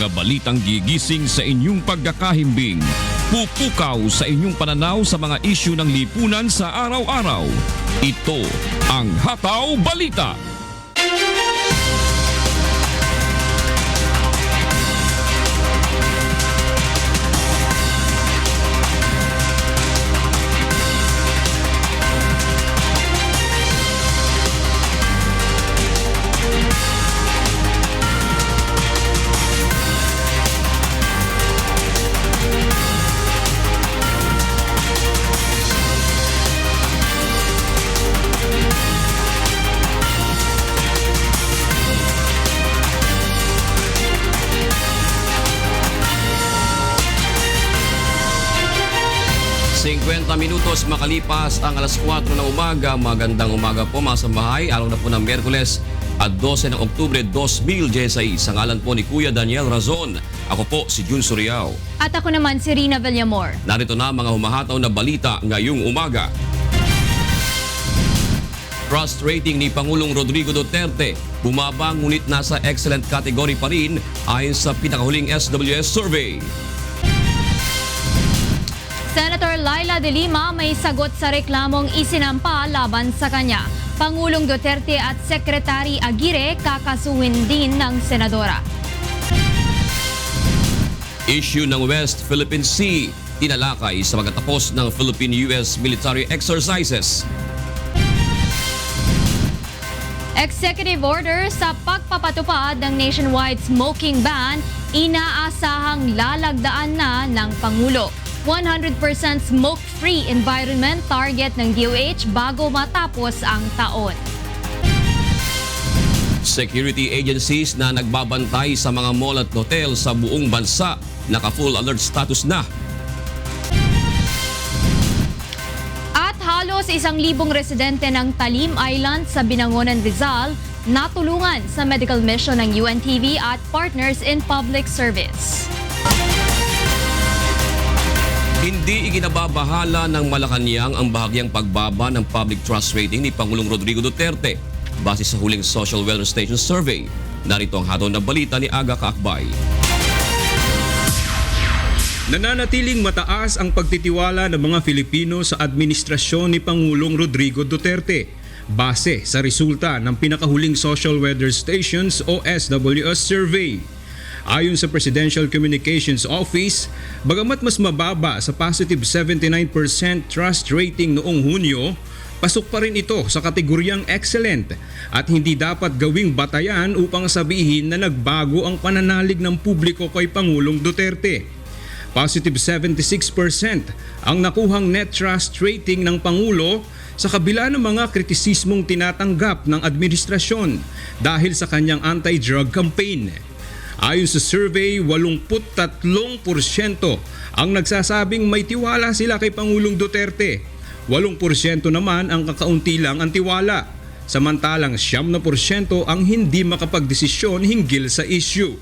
mga balitang gigising sa inyong pagkakahimbing. Pupukaw sa inyong pananaw sa mga isyu ng lipunan sa araw-araw. Ito ang Hataw Balita. Minutos makalipas ang alas 4 ng umaga. Magandang umaga po mga sambahay. Araw na po ng Miyerkules at 12 ng Oktubre 2016. Sa ngalan po ni Kuya Daniel Razon. Ako po si Jun Suriao. At ako naman si Rina Villamor. Narito na mga humahataw na balita ngayong umaga. Trust rating ni Pangulong Rodrigo Duterte bumaba ngunit nasa excellent category pa rin ayon sa pinakahuling SWS survey. Senator Laila de Lima may sagot sa reklamong isinampa laban sa kanya. Pangulong Duterte at Secretary Aguirre kakasuhin din ng senadora. Issue ng West Philippine Sea tinalakay sa pagkatapos ng Philippine-US military exercises. Executive order sa pagpapatupad ng nationwide smoking ban, inaasahang lalagdaan na ng Pangulo. 100% smoke-free environment target ng DOH bago matapos ang taon. Security agencies na nagbabantay sa mga mall at hotel sa buong bansa naka-full alert status na. At halos 1,000 residente ng Talim Island sa Binangonan, Rizal natulungan sa medical mission ng UNTV at Partners in Public Service. Hindi ikinababahala ng Malacanang ang bahagyang pagbaba ng public trust rating ni Pangulong Rodrigo Duterte base sa huling Social Weather Station Survey. Narito ang hataw na balita ni Aga Kaakbay. Nananatiling mataas ang pagtitiwala ng mga Filipino sa administrasyon ni Pangulong Rodrigo Duterte base sa resulta ng pinakahuling Social Weather Stations o SWS survey. Ayon sa Presidential Communications Office, bagamat mas mababa sa positive 79% trust rating noong Hunyo, pasok pa rin ito sa kategoryang excellent at hindi dapat gawing batayan upang sabihin na nagbago ang pananalig ng publiko kay Pangulong Duterte. Positive 76% ang nakuhang net trust rating ng Pangulo sa kabila ng mga kritisismong tinatanggap ng administrasyon dahil sa kanyang anti-drug campaign. Ayon sa survey, 83% ang nagsasabing may tiwala sila kay Pangulong Duterte. 8% naman ang kakaunti lang ang tiwala. Samantalang 9% ang hindi makapagdesisyon hinggil sa issue.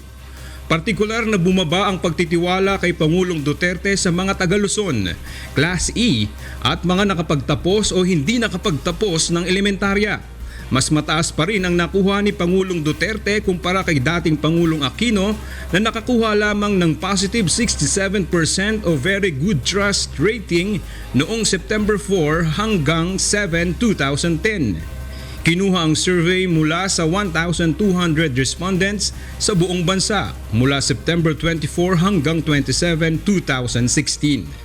Partikular na bumaba ang pagtitiwala kay Pangulong Duterte sa mga taga-Luzon, Class E at mga nakapagtapos o hindi nakapagtapos ng elementarya. Mas mataas pa rin ang nakuha ni Pangulong Duterte kumpara kay dating Pangulong Aquino na nakakuha lamang ng positive 67% o very good trust rating noong September 4 hanggang 7, 2010. Kinuha ang survey mula sa 1,200 respondents sa buong bansa mula September 24 hanggang 27, 2016.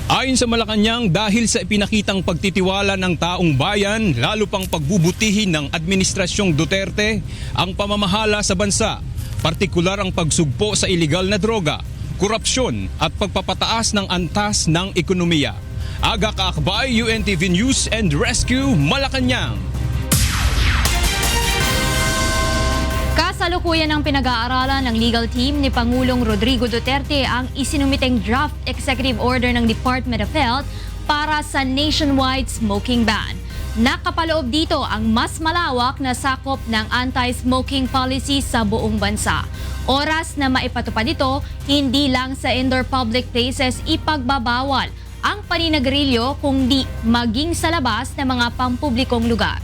Ayon sa Malacanang, dahil sa ipinakitang pagtitiwala ng taong bayan, lalo pang pagbubutihin ng Administrasyong Duterte ang pamamahala sa bansa, partikular ang pagsugpo sa iligal na droga, korupsyon at pagpapataas ng antas ng ekonomiya. Aga Kaakbay, UNTV News and Rescue, Malacanang. Kasalukuyan ng pinag-aaralan ng legal team ni Pangulong Rodrigo Duterte ang isinumiteng draft executive order ng Department of Health para sa nationwide smoking ban. Nakapaloob dito ang mas malawak na sakop ng anti-smoking policy sa buong bansa. Oras na maipatupad ito, hindi lang sa indoor public places ipagbabawal ang paninagarilyo kundi maging sa labas ng mga pampublikong lugar.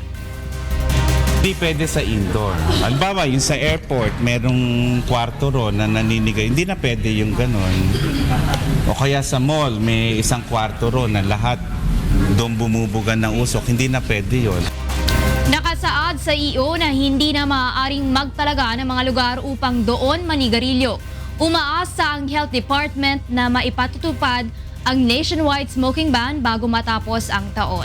Hindi pwede sa indoor. Halimbawa, yung sa airport, merong kwarto ron na naninigay. Hindi na pwede yung ganon. O kaya sa mall, may isang kwarto ron na lahat doon bumubugan ng usok. Hindi na pwede yon. Nakasaad sa EO na hindi na maaaring magtalaga ng mga lugar upang doon manigarilyo. Umaasa ang Health Department na maipatutupad ang nationwide smoking ban bago matapos ang taon.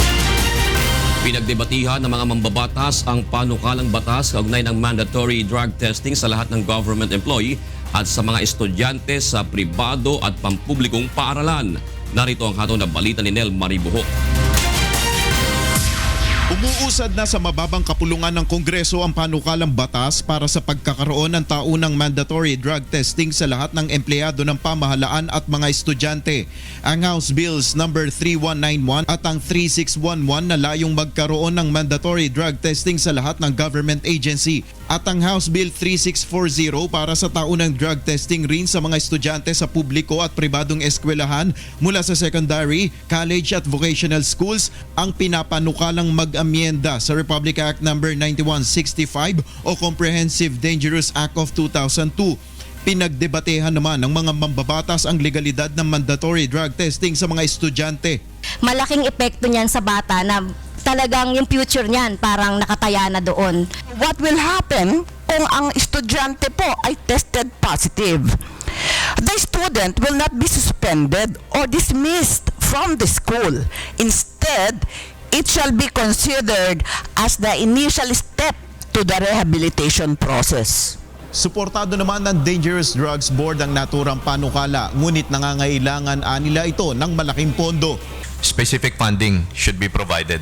Pinagdebatihan ng mga mambabatas ang panukalang batas kaugnay ng mandatory drug testing sa lahat ng government employee at sa mga estudyante sa pribado at pampublikong paaralan. Narito ang hatol na balita ni Nel Maribuhok. Umuusad na sa mababang kapulungan ng Kongreso ang panukalang batas para sa pagkakaroon ng taunang mandatory drug testing sa lahat ng empleyado ng pamahalaan at mga estudyante. Ang House Bills No. 3191 at ang 3611 na layong magkaroon ng mandatory drug testing sa lahat ng government agency. At ang House Bill 3640 para sa taunang drug testing rin sa mga estudyante sa publiko at pribadong eskwelahan mula sa secondary, college at vocational schools ang pinapanukalang mag-amyenda sa Republic Act No. 9165 o Comprehensive Dangerous Act of 2002. Pinagdebatehan naman ng mga mambabatas ang legalidad ng mandatory drug testing sa mga estudyante. Malaking epekto niyan sa bata na talagang yung future niyan parang nakataya na doon. What will happen kung ang estudyante po ay tested positive? The student will not be suspended or dismissed from the school. Instead, it shall be considered as the initial step to the rehabilitation process. Suportado naman ng Dangerous Drugs Board ang naturang panukala, ngunit nangangailangan nila ito ng malaking pondo. Specific funding should be provided.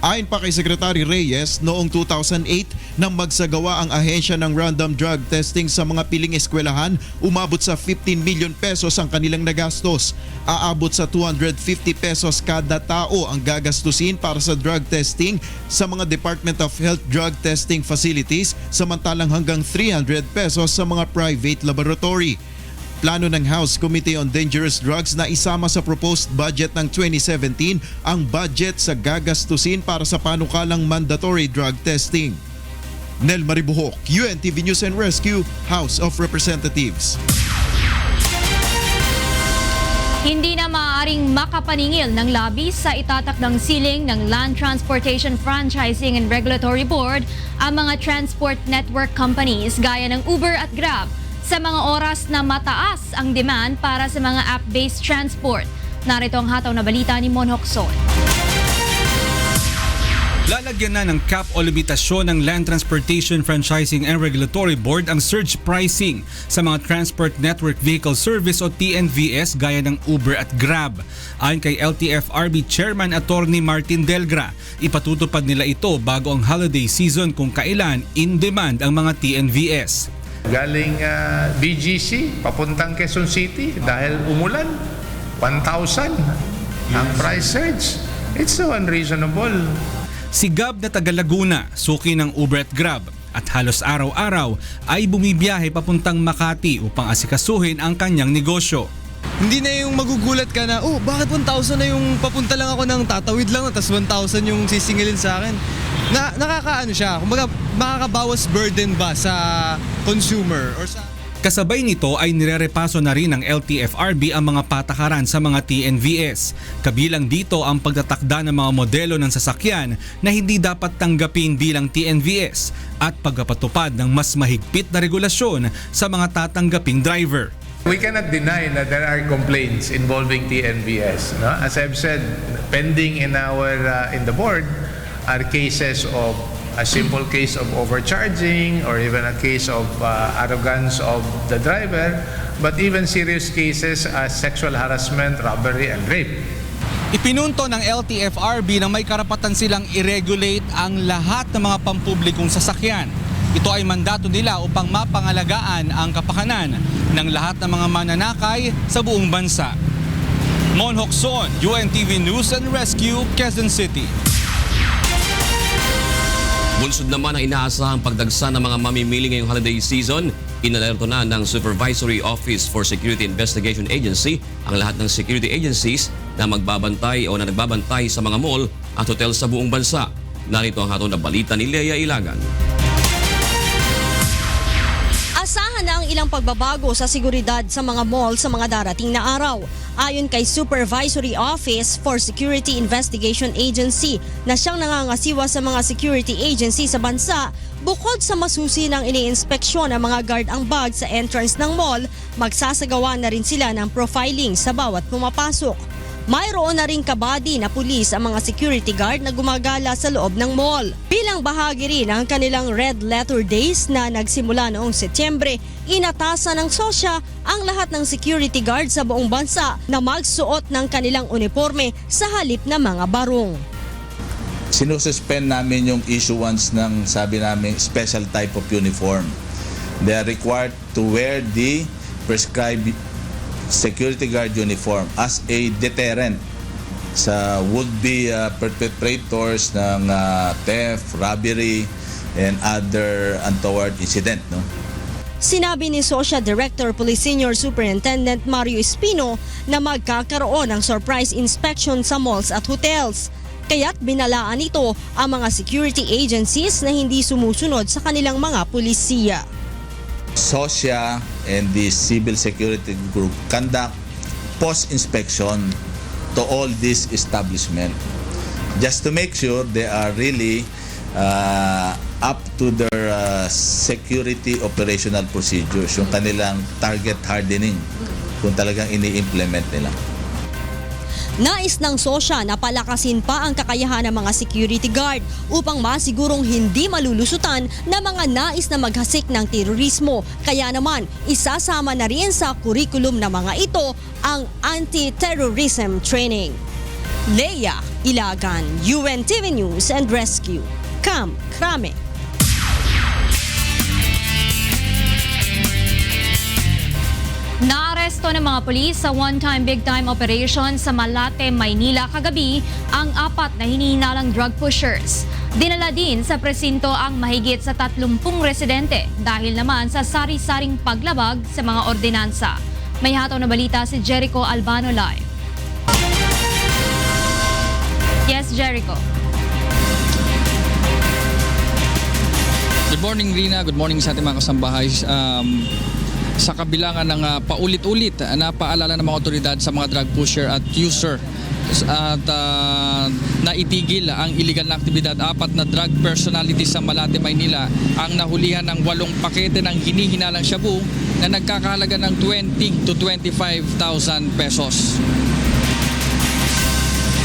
Ayon pa kay Secretary Reyes, noong 2008 nang magsagawa ang ahensya ng random drug testing sa mga piling eskwelahan, umabot sa 15 million pesos ang kanilang nagastos. Aabot sa 250 pesos kada tao ang gagastusin para sa drug testing sa mga Department of Health drug testing facilities, samantalang hanggang 300 pesos sa mga private laboratory. Plano ng House Committee on Dangerous Drugs na isama sa proposed budget ng 2017 ang budget sa gagastusin para sa panukalang mandatory drug testing. Nel Maribuhok, UNTV News and Rescue, House of Representatives. Hindi na maaaring makapaningil ng labi sa itatakdang siling ng Land Transportation Franchising and Regulatory Board ang mga transport network companies gaya ng Uber at Grab sa mga oras na mataas ang demand para sa mga app-based transport. Narito ang hataw na balita ni Mon Hokson. Lalagyan na ng cap o limitasyon ng Land Transportation Franchising and Regulatory Board ang surge pricing sa mga Transport Network Vehicle Service o TNVS gaya ng Uber at Grab. Ayon kay LTFRB Chairman Attorney Martin Delgra, ipatutupad nila ito bago ang holiday season kung kailan in demand ang mga TNVS. Galing BGC, papuntang Quezon City dahil umulan. 1,000 ang price surge. It's so unreasonable. Si Gab na taga Laguna, suki ng Uber at Grab at halos araw-araw ay bumibiyahe papuntang Makati upang asikasuhin ang kanyang negosyo. Hindi na yung magugulat ka na, oh, bakit 1,000 na yung papunta lang ako ng tatawid lang, tapos 1,000 yung sisingilin sa akin. Nakakaano siya, kumbaga makakabawas burden ba sa consumer or sa... Kasabay nito ay nirerepaso na rin ng LTFRB ang mga patakaran sa mga TNVS. Kabilang dito ang pagtatakda ng mga modelo ng sasakyan na hindi dapat tanggapin bilang TNVS at pagpapatupad ng mas mahigpit na regulasyon sa mga tatanggaping driver. We cannot deny that there are complaints involving TNVS. No? As I've said, pending in the board are cases of a simple case of overcharging or even a case of arrogance of the driver, but even serious cases as sexual harassment, robbery, and rape. Ipinunto ng LTFRB na may karapatan silang i-regulate ang lahat ng mga pampublikong sasakyan. Ito ay mandato nila upang mapangalagaan ang kapakanan ng lahat ng mga mananakay sa buong bansa. Mon Hokson, UNTV News and Rescue, Quezon City. Bunsod naman ang inaasahang pagdagsa ng mga mamimili ngayong holiday season. Inalerto na ng Supervisory Office for Security Investigation Agency ang lahat ng security agencies na magbabantay o na nagbabantay sa mga mall at hotel sa buong bansa. Narito ang hatol na balita ni Lea Ilagan. Asahan na ang ilang pagbabago sa seguridad sa mga mall sa mga darating na araw. Ayon kay Supervisory Office for Security Investigation Agency na siyang nangangasiwa sa mga security agency sa bansa, bukod sa masusi ng iniinspeksyon ng mga guard ang bag sa entrance ng mall, magsasagawa na rin sila ng profiling sa bawat pumapasok. Mayroon na ring kabady na pulis ang mga security guard na gumagala sa loob ng mall. Bilang bahagi rin ng kanilang Red Letter Days na nagsimula noong Setyembre, inatasan ng SOSYA ang lahat ng security guard sa buong bansa na magsuot ng kanilang uniforme sa halip na mga barong. Sinususpend namin yung issuance ng, sabi namin, special type of uniform. They are required to wear the prescribed security guard uniform as a deterrent sa would-be perpetrators ng theft, robbery, and other untoward incident. No? Sinabi ni SOSYA Director Police Senior Superintendent Mario Espino na magkakaroon ng surprise inspection sa malls at hotels. Kaya't binalaan nito ang mga security agencies na hindi sumusunod sa kanilang mga pulisiya. SOSYA and the Civil Security Group conduct post-inspection to all these establishments just to make sure they are really up to their security operational procedures, yung kanilang target hardening kung talagang ini-implement nila. Nais ng SOSYA na palakasin pa ang kakayahan ng mga security guard upang masigurong hindi malulusutan na mga nais na maghasik ng terorismo. Kaya naman, isasama na rin sa kurikulum ng mga ito ang anti-terrorism training. Lea Ilagan, UNTV News and Rescue, Camp Crame. Naaresto ng mga pulis sa one-time big-time operation sa Malate, Maynila kagabi ang 4 na hinihinalang drug pushers. Dinala din sa presinto ang mahigit sa 30 residente dahil naman sa sari-saring paglabag sa mga ordinansa. May hataw na balita si Jericho Albano live. Yes, Jericho. Good morning, Rina. Good morning sa ating mga kasambahay. Sa kabilangan ng paulit-ulit na paalala ng mga otoridad sa mga drug pusher at user at naitigil ang illegal na aktibidad. 4 na drug personalities sa Malate, Maynila ang nahulihan ng 8 pakete ng hinihinalang shabu na nagkakahalaga ng 20 to 25,000 pesos.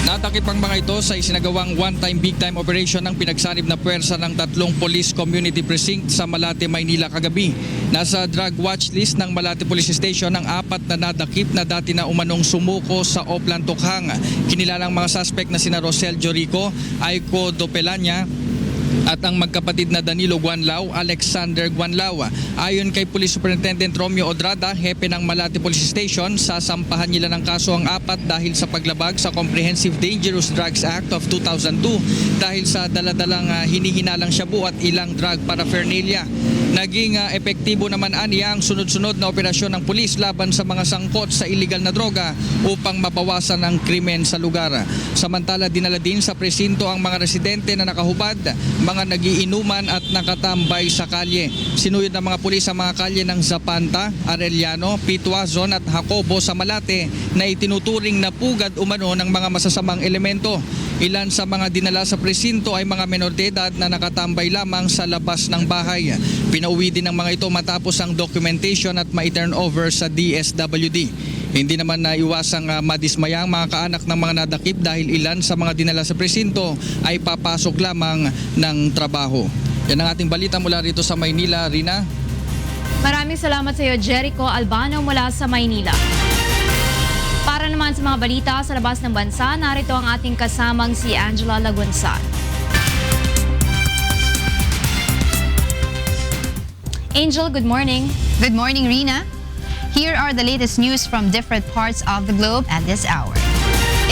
Natakip ang mga ito sa isinagawang one-time big-time operation ng pinagsanib na puwersa ng 3 police community precinct sa Malate, Maynila kagabi. Nasa drug watch list ng Malate Police Station ang 4 na nadakip na dati na umanong sumuko sa Oplan Tukhang. Kinilalang mga suspect na sina Rosel Jorico, Aiko Dopelanya, at ang magkapatid na Danilo Guanlao, Alexander Guanlao. Ayon kay Police Superintendent Romeo Odrada, hepe ng Malate Police Station, sasampahan nila ng kaso ang 4 dahil sa paglabag sa Comprehensive Dangerous Drugs Act of 2002 dahil sa daladalang hinihinalang shabu at ilang drug paraphernalia. Naging epektibo naman aniya ang sunod-sunod na operasyon ng pulis laban sa mga sangkot sa illegal na droga upang mabawasan ang krimen sa lugar. Samantala, dinala din sa presinto ang mga residente na nakahubad, mga nagiinuman at nakatambay sa kalye. Sinuyod ng mga pulis ang mga kalye ng Zapanta, Arellano, Pituazon at Jacobo sa Malate na itinuturing na pugad umano ng mga masasamang elemento. Ilan sa mga dinala sa presinto ay mga menor de edad na nakatambay lamang sa labas ng bahay. Pinauwi din ng mga ito matapos ang documentation at ma-turn over sa DSWD. Hindi naman naiwasang madismaya ang mga kaanak ng mga nadakip dahil ilan sa mga dinala sa presinto ay papasok lamang ng trabaho. Yan ang ating balita mula rito sa Maynila, Rina. Maraming salamat sa iyo, Jericho Albano mula sa Maynila. Para naman sa mga balita sa labas ng bansa, narito ang ating kasamang si Angela Lagunsan. Angel, good morning. Good morning, Rina. Here are the latest news from different parts of the globe at this hour.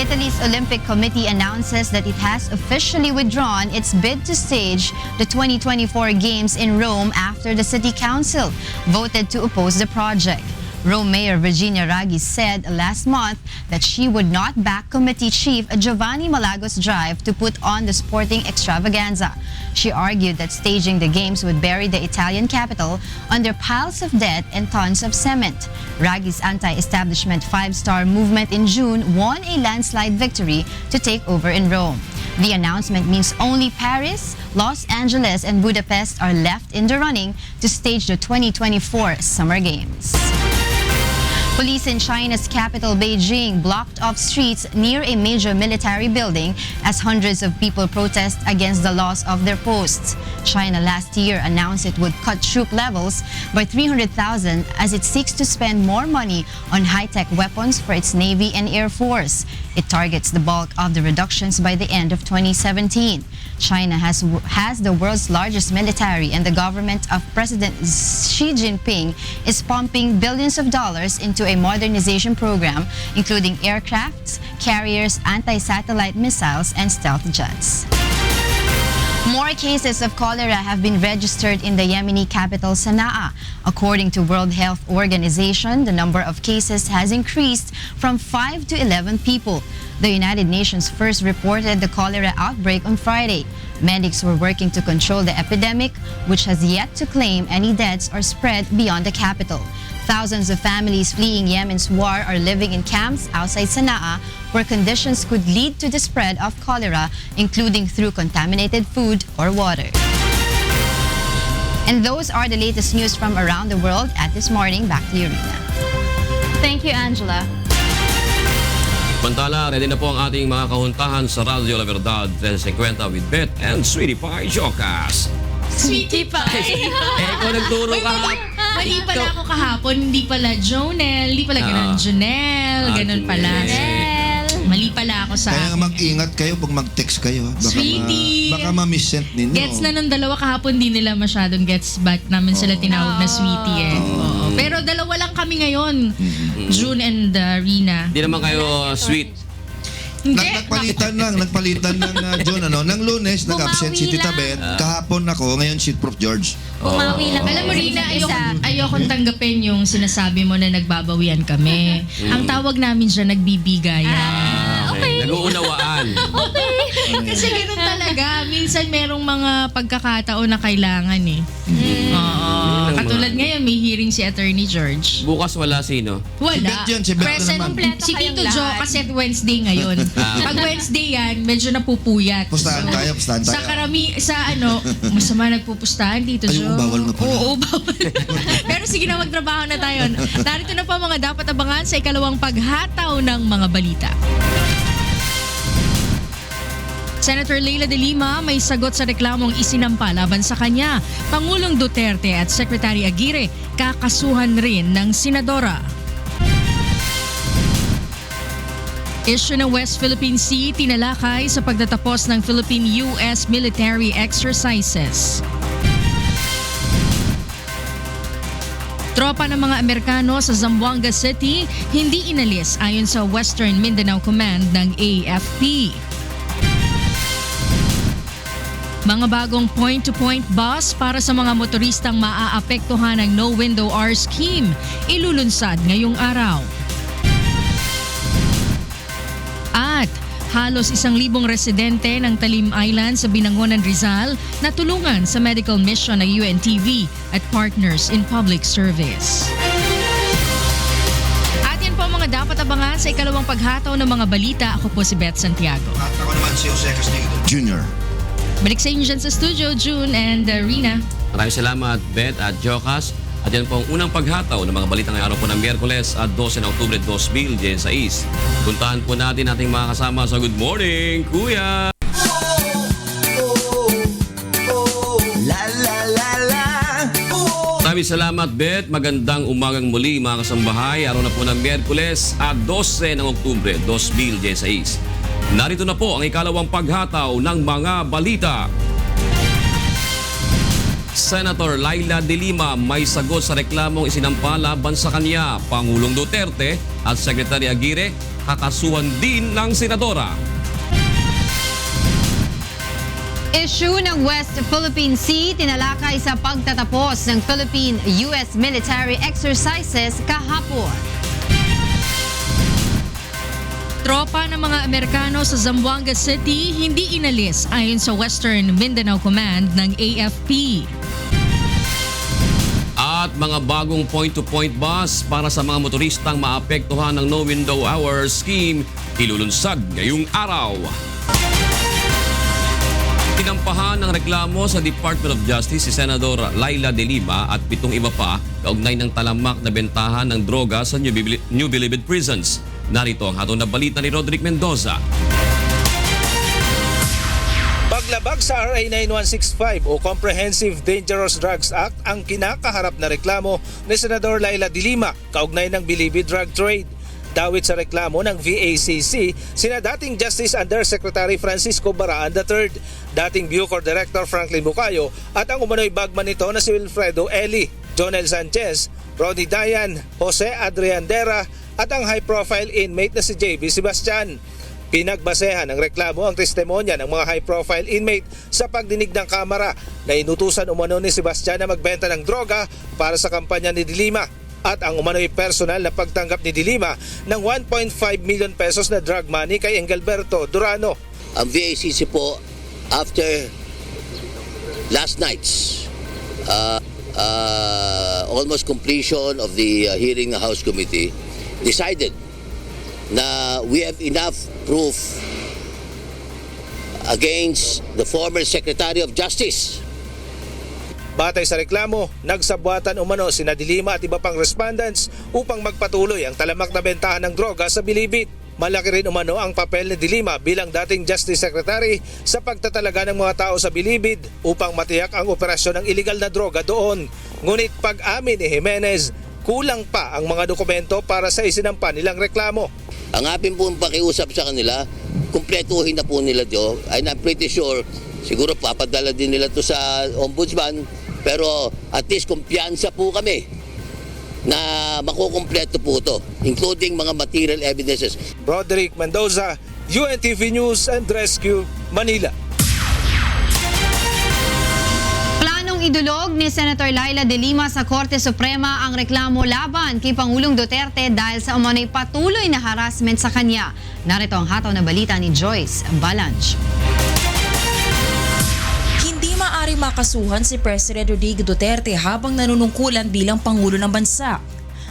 Italy's Olympic Committee announces that it has officially withdrawn its bid to stage the 2024 Games in Rome after the City Council voted to oppose the project. Rome Mayor Virginia Raggi said last month that she would not back committee chief Giovanni Malagos' drive to put on the sporting extravaganza. She argued that staging the games would bury the Italian capital under piles of debt and tons of cement. Raggi's anti-establishment five-star movement in June won a landslide victory to take over in Rome. The announcement means only Paris, Los Angeles, and Budapest are left in the running to stage the 2024 Summer Games. Police in China's capital, Beijing, blocked off streets near a major military building as hundreds of people protest against the loss of their posts. China last year announced it would cut troop levels by 300,000 as it seeks to spend more money on high-tech weapons for its Navy and Air Force. It targets the bulk of the reductions by the end of 2017. China has the world's largest military, and the government of President Xi Jinping is pumping billions of dollars into a modernization program, including aircrafts, carriers, anti-satellite missiles, and stealth jets. More cases of cholera have been registered in the Yemeni capital Sana'a. According to World Health Organization, the number of cases has increased from 5 to 11 people. The United Nations first reported the cholera outbreak on Friday. Medics were working to control the epidemic, which has yet to claim any deaths or spread beyond the capital. Thousands of families fleeing Yemen's war are living in camps outside Sana'a, where conditions could lead to the spread of cholera, including through contaminated food or water. And those are the latest news from around the world at this morning. Back to you, Rina. Thank you, Angela. Pantala, ready na po ang ating mga kahuntahan sa Radyo La Verdad 1350 with Beth and Sweetie Pie Jocas. Sweetie Pie! Ikaw nagturo kahapon. Mali pala ako kahapon, hindi pala Jonel, hindi pala ganun. Jonel, ganun pala. Mali pala ako sa Kaya mag-ingat kayo pag mag-text kayo. Sweetie! Baka ma-miss-send ninyo. Gets na ng dalawa kahapon, di nila masyadong gets back namin sila tinawag na Sweetie eh. Pero dalawa lang kami ngayon, June and Rina. Hindi naman kayo sweet. Nagpalitan ng John, ng Lunes, nag-absent si Tita Beth. Kahapon ako, ngayon si Prof. George. Bumawi lang. Alam mo, Rina, ayokong tanggapin yung sinasabi mo na nagbabawian kami. Ang tawag namin dyan, nagbibigayan. Okay. Nag-uunawaan. Okay. Kasi ganoon talaga. Minsan merong mga pagkakataon na kailangan eh. Katulad ngayon, may hearing si Attorney George. Bukas wala sino? Wala. Si Beth Present naman. si Tito Joe kasi Wednesday ngayon. Pag Wednesday yan, medyo napupuyat. Pustahan tayo. Masama nagpupustahan, Tito Joe. Bawal na pala. Oo, bawal. Pero sige na, magtrabaho na tayo. Narito na po mga dapat abangan sa ikalawang paghataw ng mga balita. Senator Leila de Lima may sagot sa reklamong isinampa laban sa kanya. Pangulong Duterte at Secretary Aguirre kakasuhan rin ng senadora. Issue ng West Philippine Sea tinalakay sa pagtatapos ng Philippine-US military exercises. Tropa ng mga Amerikano sa Zamboanga City hindi inalis ayon sa Western Mindanao Command ng AFP. Mga bagong point-to-point bus para sa mga motoristang maaapektuhan ng No Window R scheme ilulunsad ngayong araw. At halos 1,000 residente ng Talim Island sa Binangonan, Rizal na tulungan sa medical mission ng UNTV at Partners in Public Service. At yan po ang mga dapat abangan sa ikalawang paghataw ng mga balita. Ako po si Beth Santiago. At ako naman si Jose Castillo Jr. Balik sa inyo dyan sa studio, June and Rina. Maraming salamat, Beth at Jocas. At yan po ang unang paghataw ng mga balita ngayong araw po ng Miyerkules at 12 ng Oktubre 2016. Puntahan po natin ating mga kasama sa Good Morning, Kuya! Maraming salamat, Beth. Magandang umagang muli mga kasambahay. Araw na po ng Miyerkules at 12 ng Oktubre 2016. Narito na po ang ikalawang paghataw ng mga balita. Senator Leila de Lima may sagot sa reklamong isinampa laban sa kanya. Pangulong Duterte at Secretary Aguirre kakasuhan din ng senadora. Issue ng West Philippine Sea tinalakay sa pagtatapos ng Philippine-US military exercises kahapon. Tropa ng mga Amerikano sa Zamboanga City hindi inalis ayon sa Western Mindanao Command ng AFP. At mga bagong point-to-point bus para sa mga motoristang maapektuhan ng No Window Hour scheme ilulunsad ngayong araw. Tinampahan ng reklamo sa Department of Justice si Senador Laila De Lima at 7 iba pa kaugnay ng talamak na bentahan ng droga sa New Bilibid prisons. Narito ang hatol na balita ni Roderick Mendoza. Paglabag sa RA 9165 o Comprehensive Dangerous Drugs Act ang kinakaharap na reklamo ni Senador Laila De Lima kaugnay ng Bilibid drug trade. Dawit sa reklamo ng VACC sina dating Justice Undersecretary Francisco Baraan III, dating Bucor Director Franklin Bucayo at ang umano'y bagman nito na si Wilfredo Eli, Jonel Sanchez, Ronnie Dayan, Jose Adriandera at ang high-profile inmate na si JB Sebastian. Pinagbasehan ng reklamo ang testimonya ng mga high-profile inmate sa pagdinig ng Kamara na inutusan umano ni Sebastian na magbenta ng droga para sa kampanya ni De Lima at ang umano'y personal na pagtanggap ni De Lima ng 1.5 million pesos na drug money kay Engelberto Durano. Ang VACC po, after last night's almost completion of the hearing ng House Committee, decided na we have enough proof against the former Secretary of Justice. Batay sa reklamo, nagsabwatan umano sina De Lima at iba pang respondents upang magpatuloy ang talamak na bentahan ng droga sa Bilibid. Malaki rin umano ang papel ni De Lima bilang dating Justice Secretary sa pagtatalaga ng mga tao sa Bilibid upang matiyak ang operasyon ng iligal na droga doon. Ngunit pag-amin ni Jimenez, kulang pa ang mga dokumento para sa isinampa nilang reklamo. Ang ating pong pakiusap sa kanila, kumpletuhin na po nila ito. And I'm pretty sure, siguro papadala din nila to sa ombudsman, pero at least kumpiyansa po kami na makukumpleto po ito, including mga material evidences. Roderick Mendoza, UNTV News and Rescue, Manila. Planong idulog ni Senator Laila De Lima sa Korte Suprema ang reklamo laban kay Pangulong Duterte dahil sa umano'y patuloy na harassment sa kanya. Narito ang hataw na balita ni Joyce Balanch. Maaari makasuhan si President Rodrigo Duterte habang nanunungkulan bilang Pangulo ng Bansa,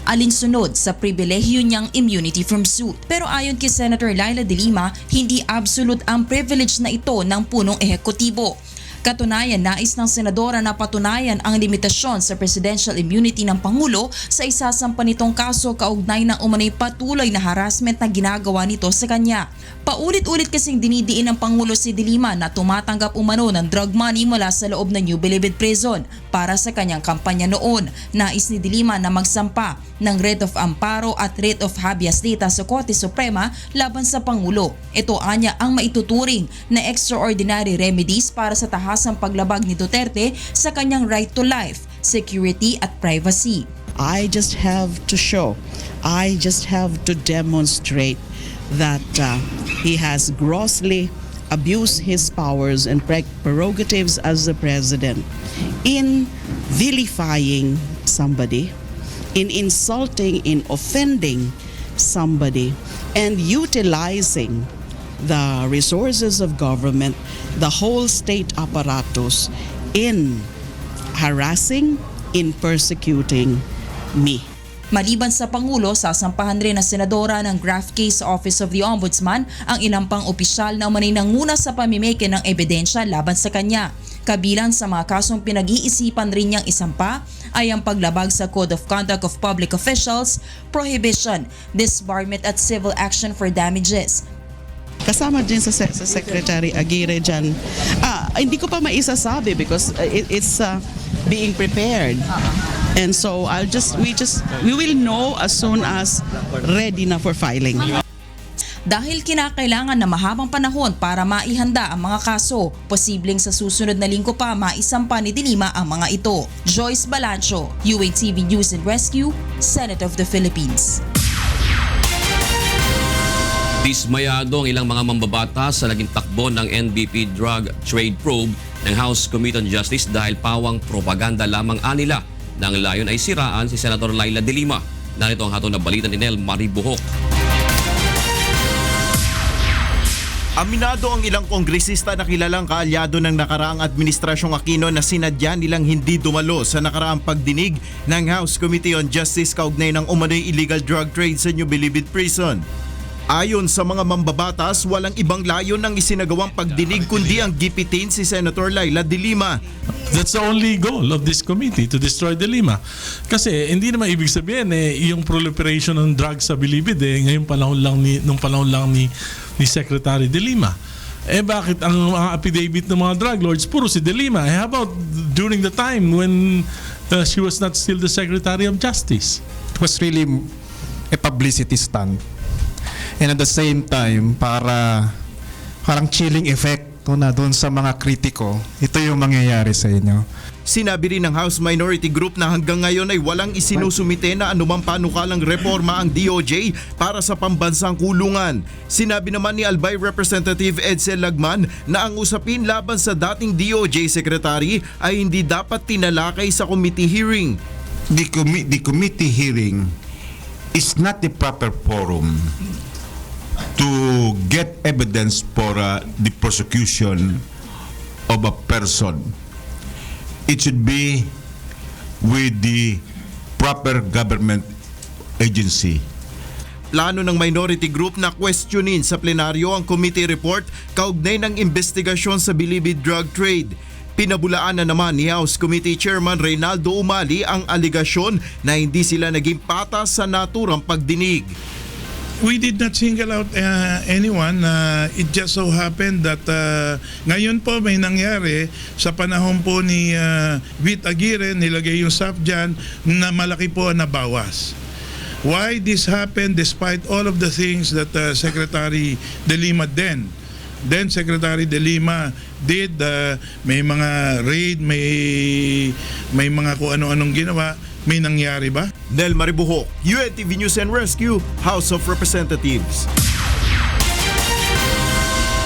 alinsunod sa pribilehiyo niyang immunity from suit. Pero ayon kay Senator Laila De Lima, hindi absolute ang privilege na ito ng punong ehekutibo. Katunayan, nais ng senadora na patunayan ang limitasyon sa presidential immunity ng Pangulo sa isasampa nitong kaso kaugnay ng umano'y patuloy na harassment na ginagawa nito sa kanya. Paulit-ulit kasing dinidiin ng Pangulo si De Lima na tumatanggap umano ng drug money mula sa loob ng New Bilibid Prison para sa kanyang kampanya noon. Nais ni De Lima na magsampa ng writ of amparo at writ of habeas data sa Korte Suprema laban sa Pangulo. Ito anya ang maituturing na extraordinary remedies para sa tahasang paglabag ni Duterte sa kanyang right to life, security at privacy. I just have to show, I just have to demonstrate that he has grossly abused his powers and prerogatives as the president in vilifying somebody, in insulting, in offending somebody, and utilizing the resources of government, the whole state apparatus, in harassing, in persecuting me. Maliban sa Pangulo, sasampahan rin ng senadora ng graft case sa Office of the Ombudsman ang ilang pang opisyal na umanay nanguna sa pamimeke ng ebidensya laban sa kanya. Kabilang sa mga kasong pinag-iisipan rin niyang isampa ay ang paglabag sa Code of Conduct of Public Officials, prohibition, disbarment at civil action for damages. Kasama din sa Secretary Aguirre dyan. Hindi ko pa maisasabi because it's being prepared. And so we will know as soon as ready na for filing. Dahil kinakailangan na mahabang panahon para maihanda ang mga kaso, posibleng sa susunod na linggo pa maisampa ni De Lima ang mga ito. Joyce Balancho, UATV News and Rescue, Senate of the Philippines. Dismayado ang ilang mga mambabatas sa naging takbo ng NBP Drug Trade Probe ng House Committee on Justice dahil pawang propaganda lamang anila na ang layon ay siraan si Senator Laila De Lima. Narito ang hatong na balita ni Nel Maribuhok. Aminado ang ilang kongresista na kilalang kaalyado ng nakaraang administrasyong Aquino na sinadya nilang hindi dumalo sa nakaraang pagdinig ng House Committee on Justice kaugnay ng umano'y illegal drug trade sa New Bilibid Prison. Ayon sa mga mambabatas, walang ibang layon ng isinagawang pagdinig kundi ang gipitin si Senator Laila De Lima. That's the only goal of this committee, to destroy De Lima. Kasi hindi naman ibig sabihin yung proliferation ng drugs sa Bilibid ngayong panahon lang ni Secretary De Lima. Bakit ang mga affidavit ng mga drug lords puro si De Lima? How about during the time when she was not still the Secretary of Justice? It was really a publicity stunt. And at the same time, parang chilling effect na doon sa mga kritiko, ito yung mangyayari sa inyo. Sinabi rin ng House Minority Group na hanggang ngayon ay walang isinusumite na anumang panukalang reforma ang DOJ para sa pambansang kulungan. Sinabi naman ni Albay Representative Edsel Lagman na ang usapin laban sa dating DOJ Secretary ay hindi dapat tinalakay sa committee hearing. The committee hearing is not the proper forum to get evidence for the prosecution of a person. It should be with the proper government agency. Plano ng minority group na questionin sa plenaryo ang committee report kaugnay ng investigasyon sa Bilibid drug trade. Pinabulaan na naman ni House Committee Chairman Reynaldo Umali ang aligasyon na hindi sila naging patas sa naturang pagdinig. We did not single out anyone. It just so happened that ngayon po may nangyari sa panahon po ni Vit Aguirre, nilagay yung SAF dyan na malaki po na bawas. Why this happened despite all of the things that Secretary De Lima then Secretary De Lima did, may mga raid, may mga kung ano-anong ginawa, may nangyari ba? Nel Maribuhok, UNTV News and Rescue, House of Representatives.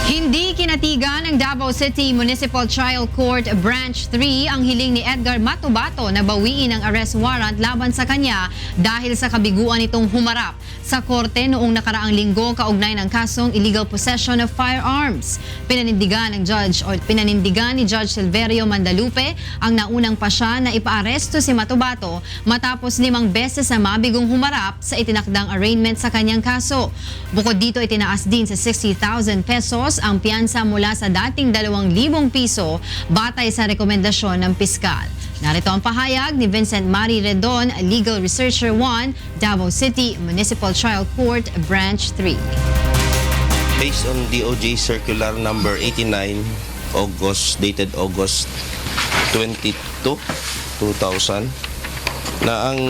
Hindi kinatigan ng Davao City Municipal Trial Court Branch 3 ang hiling ni Edgar Matubato na bawiin ang arrest warrant laban sa kanya dahil sa kabiguan itong humarap sa korte noong nakaraang linggo kaugnay ng kasong illegal possession of firearms. Pinanindigan ni Judge Silverio Mandalupe ang naunang pasya na ipaaresto si Matubato matapos 5 beses na mabigong humarap sa itinakdang arraignment sa kanyang kaso. Bukod dito, itinaas din sa 60,000 pesos ang piyansa mula sa dating 2,000 piso batay sa rekomendasyon ng piskal. Narito ang pahayag ni Vincent Mari Redon, Legal Researcher 1, Davao City Municipal Trial Court Branch 3. Based on DOJ Circular number 89, dated August 22, 2000, na ang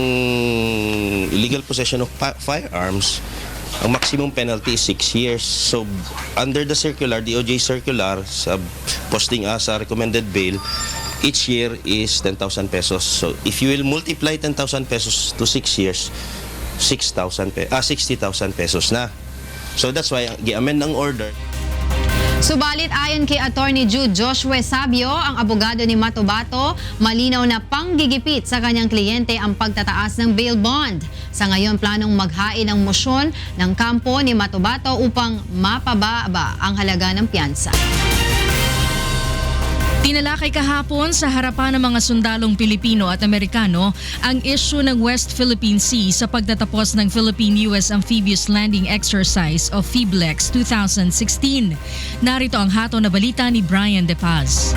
illegal possession of firearms, ang maximum penalty is 6 years. So, under the circular, DOJ circular, sa posting as a recommended bail, each year is 10,000 pesos. So, if you will multiply 10,000 pesos to 6 years, 60,000 pesos na. So, that's why, gi-amend ang order. Subalit ayon kay Attorney Jude Joshua Sabio, ang abogado ni Matubato, malinaw na panggigipit sa kanyang kliyente ang pagtataas ng bail bond. Sa ngayon, planong maghain ng mosyon ng kampo ni Matubato upang mapababa ang halaga ng piyansa. Tinalakay kahapon sa harapan ng mga sundalong Pilipino at Amerikano ang issue ng West Philippine Sea sa pagtatapos ng Philippine-US Amphibious Landing Exercise o PHIBLEX 2016. Narito ang hatol na balita ni Brian De Paz.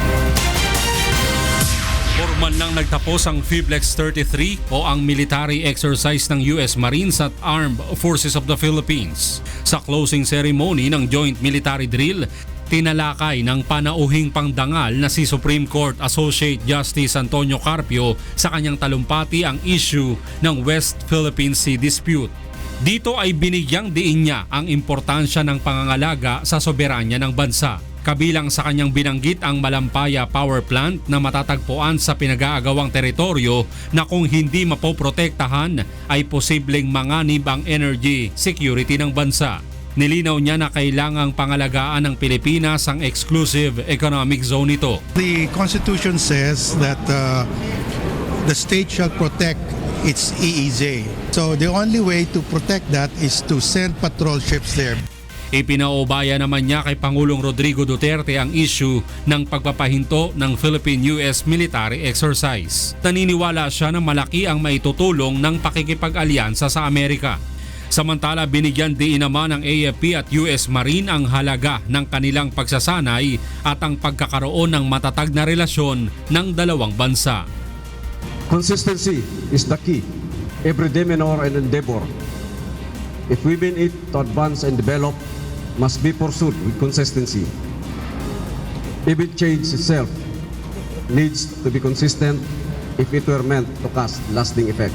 Formal nang nagtapos ang PHIBLEX 33 o ang military exercise ng US Marines at Armed Forces of the Philippines. Sa closing ceremony ng Joint Military Drill, tinalakay ng panauhing pangdangal na si Supreme Court Associate Justice Antonio Carpio sa kanyang talumpati ang issue ng West Philippine Sea Dispute. Dito ay binigyang diin niya ang importansya ng pangangalaga sa soberanya ng bansa. Kabilang sa kanyang binanggit ang Malampaya Power Plant na matatagpuan sa pinag-aagawang teritoryo na kung hindi mapoprotektahan ay posibleng manganib ang energy security ng bansa. Nilinaw niya na kailangang pangalagaan ng Pilipinas ang exclusive economic zone nito. The Constitution says that the state shall protect its EEZ. So the only way to protect that is to send patrol ships there. Ipinaubaya naman niya kay Pangulong Rodrigo Duterte ang issue ng pagpapahinto ng Philippine-US military exercise. Naniniwala siya na malaki ang maitutulong ng pakikipag-alyansa sa Amerika. Samantala, binigyan din naman ng AFP at US Marine ang halaga ng kanilang pagsasanay at ang pagkakaroon ng matatag na relasyon ng dalawang bansa. Consistency is the key. Every demeanor and endeavor, if we mean it to advance and develop, must be pursued with consistency. Even change itself needs to be consistent if it were meant to cast lasting effect.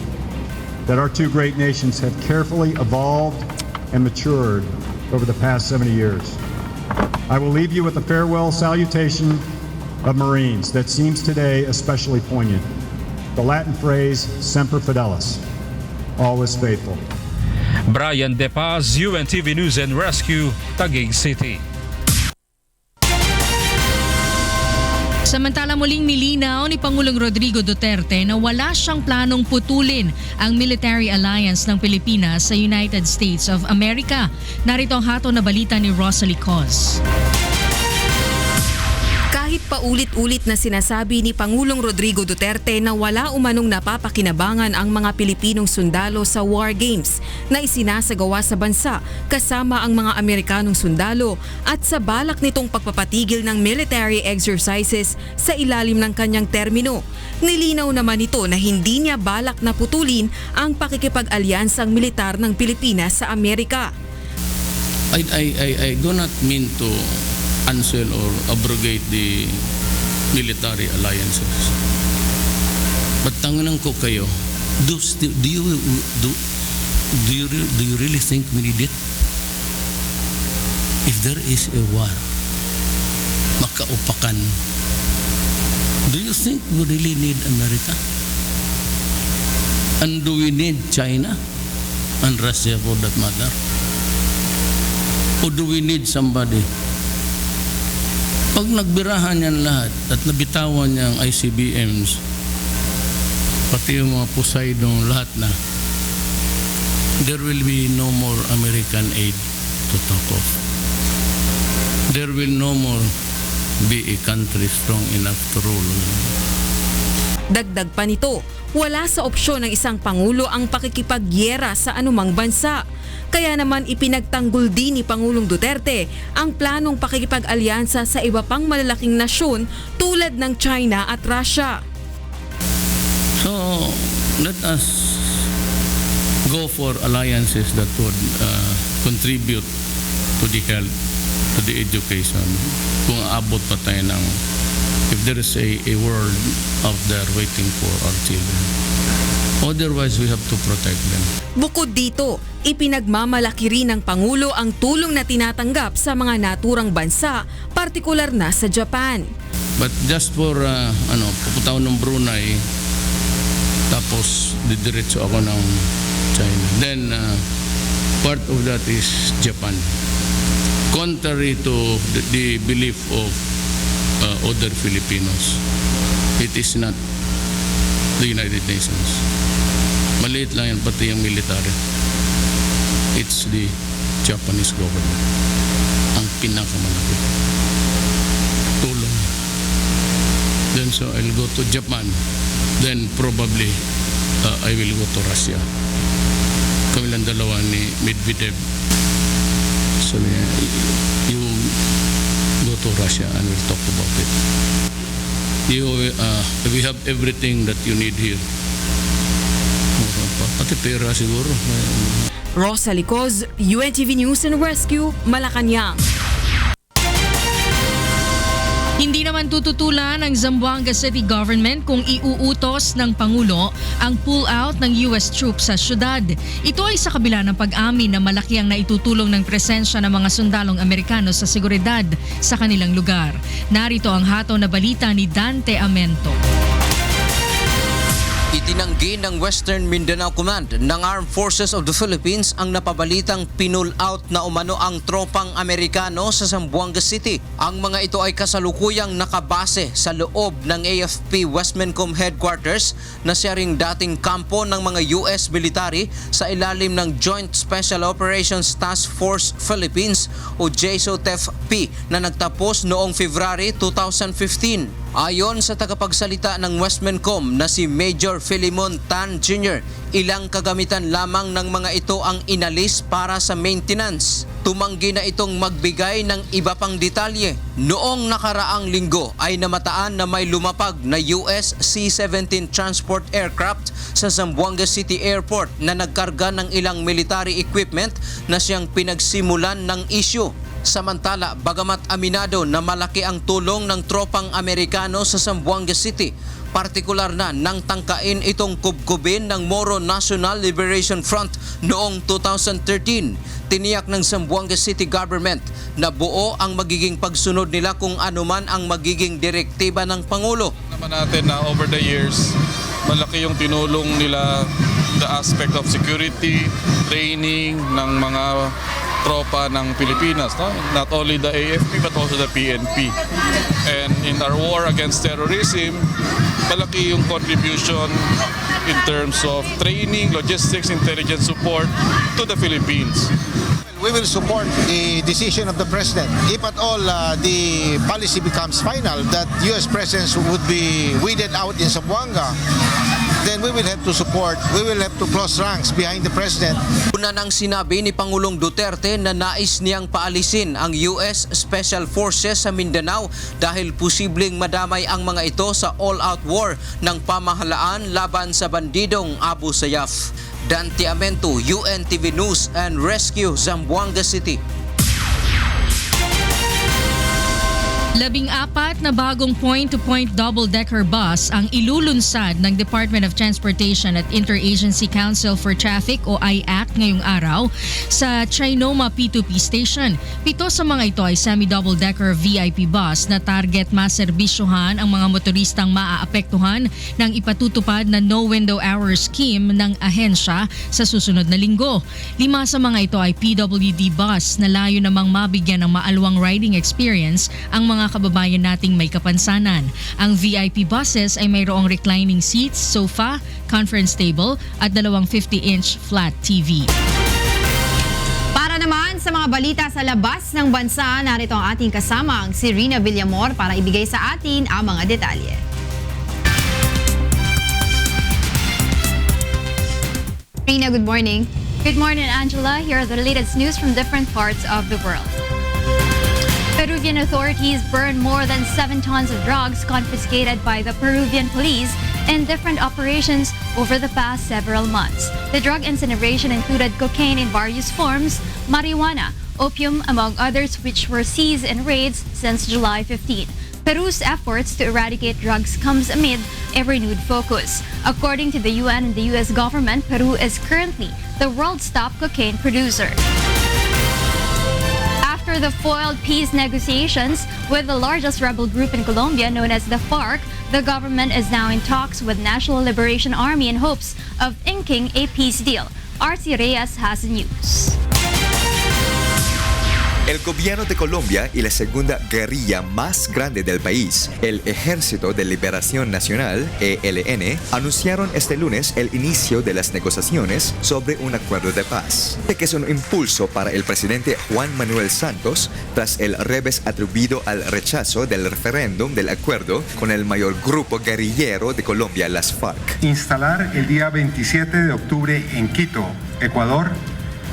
That our two great nations have carefully evolved and matured over the past 70 years. I will leave you with a farewell salutation of Marines that seems today especially poignant. The Latin phrase, Semper Fidelis, always faithful. Brian De Paz, UNTV News and Rescue, Taguig City. Samantala muling nilinaw ni Pangulong Rodrigo Duterte na wala siyang planong putulin ang military alliance ng Pilipinas sa United States of America. Narito ang hatol na balita ni Rosalie Cos. Kahit paulit-ulit na sinasabi ni Pangulong Rodrigo Duterte na wala umanong napapakinabangan ang mga Pilipinong sundalo sa war games na isinasagawa sa bansa kasama ang mga Amerikanong sundalo at sa balak nitong pagpapatigil ng military exercises sa ilalim ng kanyang termino. Nilinaw naman ito na hindi niya balak na putulin ang pakikipag-alyansang militar ng Pilipinas sa Amerika. I do not mean to cancel or abrogate the military alliances. But tangonan ko kayo, do you really think we need it? If there is a war, makaupakan, do you think we really need America? And do we need China and Russia for that matter? Or do we need somebody? Pag nagbirahan yan lahat at nabitawan niya ang ICBMs, pati yung mga Poseidon, lahat na, there will be no more American aid to talk of. There will no more be a country strong enough to rule. Dagdag pa nito, wala sa opsyon ng isang pangulo ang pakikipagyera sa anumang bansa. Kaya naman ipinagtanggol din ni Pangulong Duterte ang planong pakikipag-alyansa sa iba pang malalaking nasyon tulad ng China at Russia. So, let us go for alliances that would contribute to the health, to the education. Kung aabot pa tayo ng, if there is a world out there waiting for our children. Otherwise, we have to protect them. Bukod dito, ipinagmamalaki rin ng Pangulo ang tulong na tinatanggap sa mga naturang bansa, partikular na sa Japan. But just for, pupunta ako ng Brunei, tapos didiretso ako ng China. Then, part of that is Japan. Contrary to the belief of other Filipinos, it is not the United Nations. Maliit lang yan, pati yung military. It's the Japanese government. Ang pinakamalaki. Tulong. Then so I'll go to Japan. Then probably I will go to Russia. Kami lang dalawa ni Medvedev. So you go to Russia and we'll talk about it. We have everything that you need here. Pati pera siguro. Rosalie Cos, UNTV News and Rescue, Malacanang. Hindi naman tututulan ng Zamboanga City Government kung iuutos ng Pangulo ang pull-out ng US troops sa syudad. Ito ay sa kabila ng pag-amin na malaki ang naitutulong ng presensya ng mga sundalong Amerikano sa seguridad sa kanilang lugar. Narito ang hatol na balita ni Dante Amento. It Itinanggi ng Western Mindanao Command ng Armed Forces of the Philippines ang napabalitang pinull out na umano ang tropang Amerikano sa Zamboanga City. Ang mga ito ay kasalukuyang nakabase sa loob ng AFP Westmencom Headquarters na siya ring dating kampo ng mga US military sa ilalim ng Joint Special Operations Task Force Philippines o JSOTF-P na nagtapos noong February 2015. Ayon sa tagapagsalita ng Westmencom na si Major Philemon Tan Jr., ilang kagamitan lamang ng mga ito ang inalis para sa maintenance. Tumanggi na itong magbigay ng iba pang detalye. Noong nakaraang linggo ay namataan na may lumapag na US C-17 transport aircraft sa Zamboanga City Airport na nagkarga ng ilang military equipment na siyang pinagsimulan ng issue. Samantala, bagamat aminado na malaki ang tulong ng tropang Amerikano sa Zamboanga City, partikular na nang tangkain itong kubkubin ng Moro National Liberation Front noong 2013. Tiniyak ng Zamboanga City Government na buo ang magiging pagsunod nila kung anuman ang magiging direktiba ng Pangulo. Naman natin na over the years, malaki yung tinulong nila the aspect of security, training ng mga tropa ng Pilipinas, no? Not only the AFP but also the PNP. And in our war against terrorism, malaki yung contribution in terms of training, logistics, intelligence support to the Philippines. We will support the decision of the President. If at all the policy becomes final that U.S. presence would be weeded out in Zamboanga, then we will have to support, we will have to cross ranks behind the President. Una nang sinabi ni Pangulong Duterte na nais niyang paalisin ang US Special Forces sa Mindanao dahil posibleng madamay ang mga ito sa all-out war ng pamahalaan laban sa bandidong Abu Sayyaf. Dante Amento, UNTV News and Rescue, Zamboanga City. 14 na bagong point-to-point double-decker bus ang ilulunsad ng Department of Transportation at Interagency Council for Traffic o IAC ngayong araw sa Trinoma P2P Station. 7 sa mga ito ay semi-double-decker VIP bus na target maserbisyohan ang mga motoristang maaapektuhan ng ipatutupad na no-window hour scheme ng ahensya sa susunod na linggo. 5 sa mga ito ay PWD bus na layo namang mabigyan ng maalwang riding experience ang mga kababayan nating may kapansanan. Ang VIP buses ay mayroong reclining seats, sofa, conference table at 2 50-inch flat TV. Para naman sa mga balita sa labas ng bansa, narito ang ating kasamang si Rina Villamor para ibigay sa atin ang mga detalye. Rina, good morning. Good morning, Angela. Here are the latest news from different parts of the world. Peruvian authorities burned more than 7 tons of drugs confiscated by the Peruvian police in different operations over the past several months. The drug incineration included cocaine in various forms, marijuana, opium, among others, which were seized in raids since July 15. Peru's efforts to eradicate drugs comes amid a renewed focus. According to the UN and the US government, Peru is currently the world's top cocaine producer. After the foiled peace negotiations with the largest rebel group in Colombia known as the FARC, the government is now in talks with National Liberation Army in hopes of inking a peace deal. RC Reyes has the news. El gobierno de Colombia y la segunda guerrilla más grande del país, el Ejército de Liberación Nacional, ELN, anunciaron este lunes el inicio de las negociaciones sobre un acuerdo de paz, que es un impulso para el presidente Juan Manuel Santos tras el revés atribuido al rechazo del referéndum del acuerdo con el mayor grupo guerrillero de Colombia, las FARC. Instalar el día 27 de octubre en Quito, Ecuador,